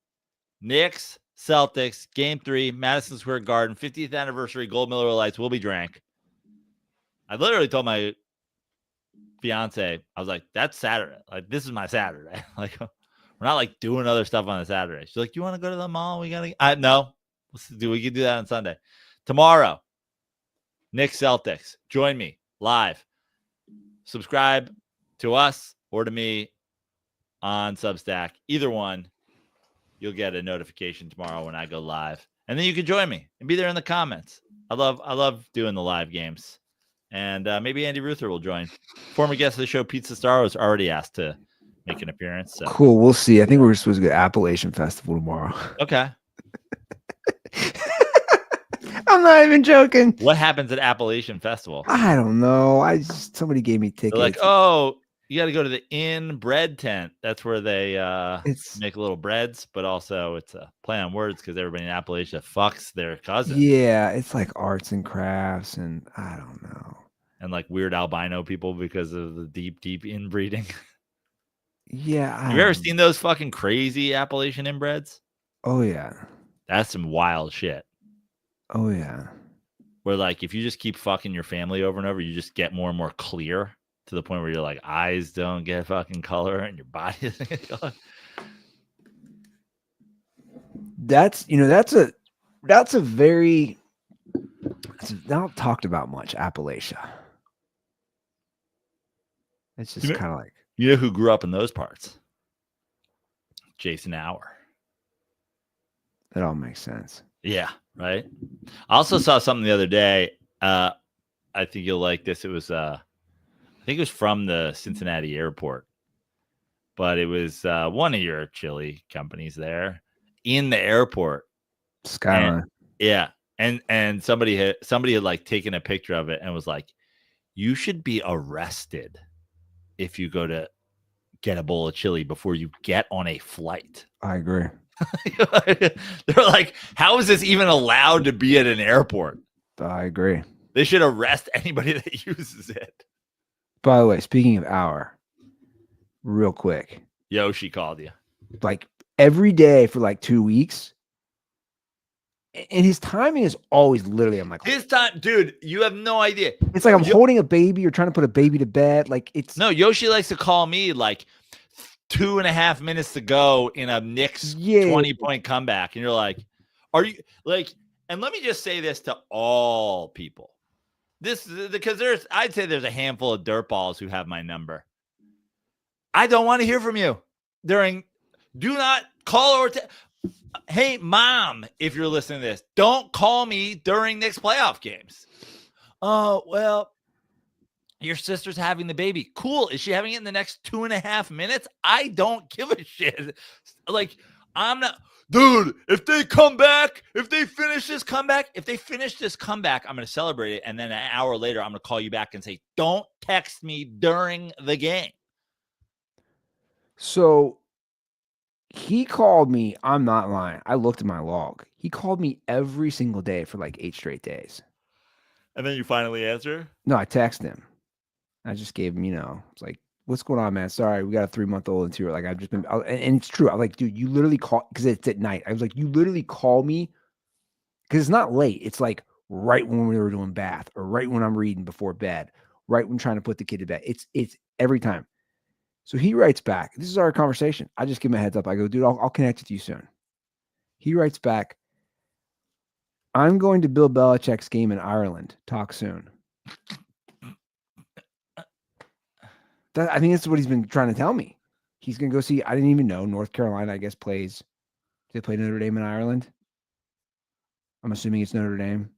Knicks, Celtics, Game 3, Madison Square Garden, 50th anniversary Gold Miller Lights will be drank. I literally told my fiance, I was like, that's Saturday. Like, this is my Saturday. Like, we're not like doing other stuff on a Saturday. She's like, you want to go to the mall? We no. We can do that on Sunday. Tomorrow, Knicks, Celtics. Join me live. Subscribe to us or to me on Substack. Either one, you'll get a notification tomorrow when I go live. And then you can join me and be there in the comments. I love doing the live games. And maybe Andy Ruther will join. Former guest of the show, Pizza Star, was already asked to make an appearance. So. Cool. We'll see. I think we're supposed to go to Appalachian Festival tomorrow. Okay. I'm not even joking. What happens at Appalachian Festival? I don't know. Somebody gave me tickets. They're like, oh, you got to go to the Inn Bread Tent. That's where they make little breads, but also it's a play on words because everybody in Appalachia fucks their cousin. Yeah, it's like arts and crafts, and I don't know. And like weird albino people because of the deep inbreeding. Yeah. Have you ever seen those fucking crazy Appalachian inbreds? Oh, yeah. That's some wild shit. Oh, yeah. Where like if you just keep fucking your family over and over, you just get more and more clear to the point where your like eyes don't get fucking color and your body doesn't get color. That's not talked about much, Appalachia. It's just kind of like, you know who grew up in those parts? Jason Hour. That all makes sense. Yeah, right. I also saw something the other day. I think you'll like this. It was I think it was from the Cincinnati airport, but it was one of your chili companies there in the airport. Skyline. And somebody had like taken a picture of it and was like, you should be arrested if you go to get a bowl of chili before you get on a flight. I agree. They're like, how is this even allowed to be at an airport? I agree. They should arrest anybody that uses it. By the way, speaking of Hour, real quick. Yoshi called you. Like every day for like 2 weeks. And his timing is always literally, I'm like, his time, dude, you have no idea. It's like I'm holding a baby or trying to put a baby to bed. Like it's no, Yoshi likes to call me like 2.5 minutes to go in a Knicks 20-point comeback. And you're like, are you like, and let me just say this to all people. This because I'd say there's a handful of dirtballs who have my number. I don't want to hear from you do not call or hey, mom, if you're listening to this, don't call me during Knicks playoff games. Oh, well, your sister's having the baby. Cool. Is she having it in the next 2.5 minutes? I don't give a shit. Like, I'm not, dude, if they finish this comeback, I'm going to celebrate it. And then an hour later, I'm going to call you back and say, don't text me during the game. So he called me. I'm not lying. I looked at my log. He called me every single day for like 8 straight days. And then you finally answer? No, I texted him. I just gave him, it's like, what's going on, man? Sorry, we got a 3-month-old in here. Like, I've just been, and it's true. I'm like, dude, you literally call, because it's at night. I was like, you literally call me, because it's not late. It's like right when we were doing bath, or right when I'm reading before bed, right when trying to put the kid to bed. It's every time. So he writes back. This is our conversation. I just give him a heads up. I go, dude, I'll connect with you soon. He writes back, I'm going to Bill Belichick's game in Ireland. Talk soon. I think that's what he's been trying to tell me. He's going to go see, I didn't even know, North Carolina, I guess, plays. They play Notre Dame in Ireland. I'm assuming it's Notre Dame.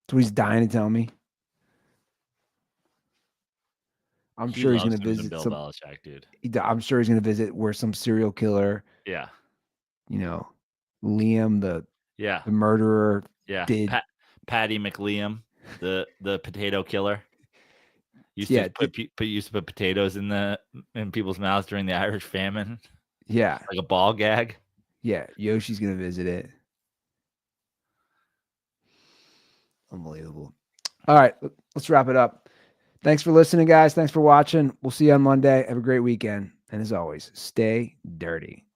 That's what he's dying to tell me. I'm He sure he's loves going to him some visit Bill some. Belichick, dude. I'm sure he's going to visit where some serial killer, Yeah. you know, Liam the Yeah. murderer Yeah. did. Patty McLiam, the potato killer. Used Yeah, to put potatoes in people's mouths during the Irish famine, yeah, like a ball gag. yeah. Yoshi's going to visit it. Unbelievable. All right, let's wrap it up. Thanks for listening, guys. Thanks for watching. We'll see you on Monday. Have a great weekend. And as always, stay dirty.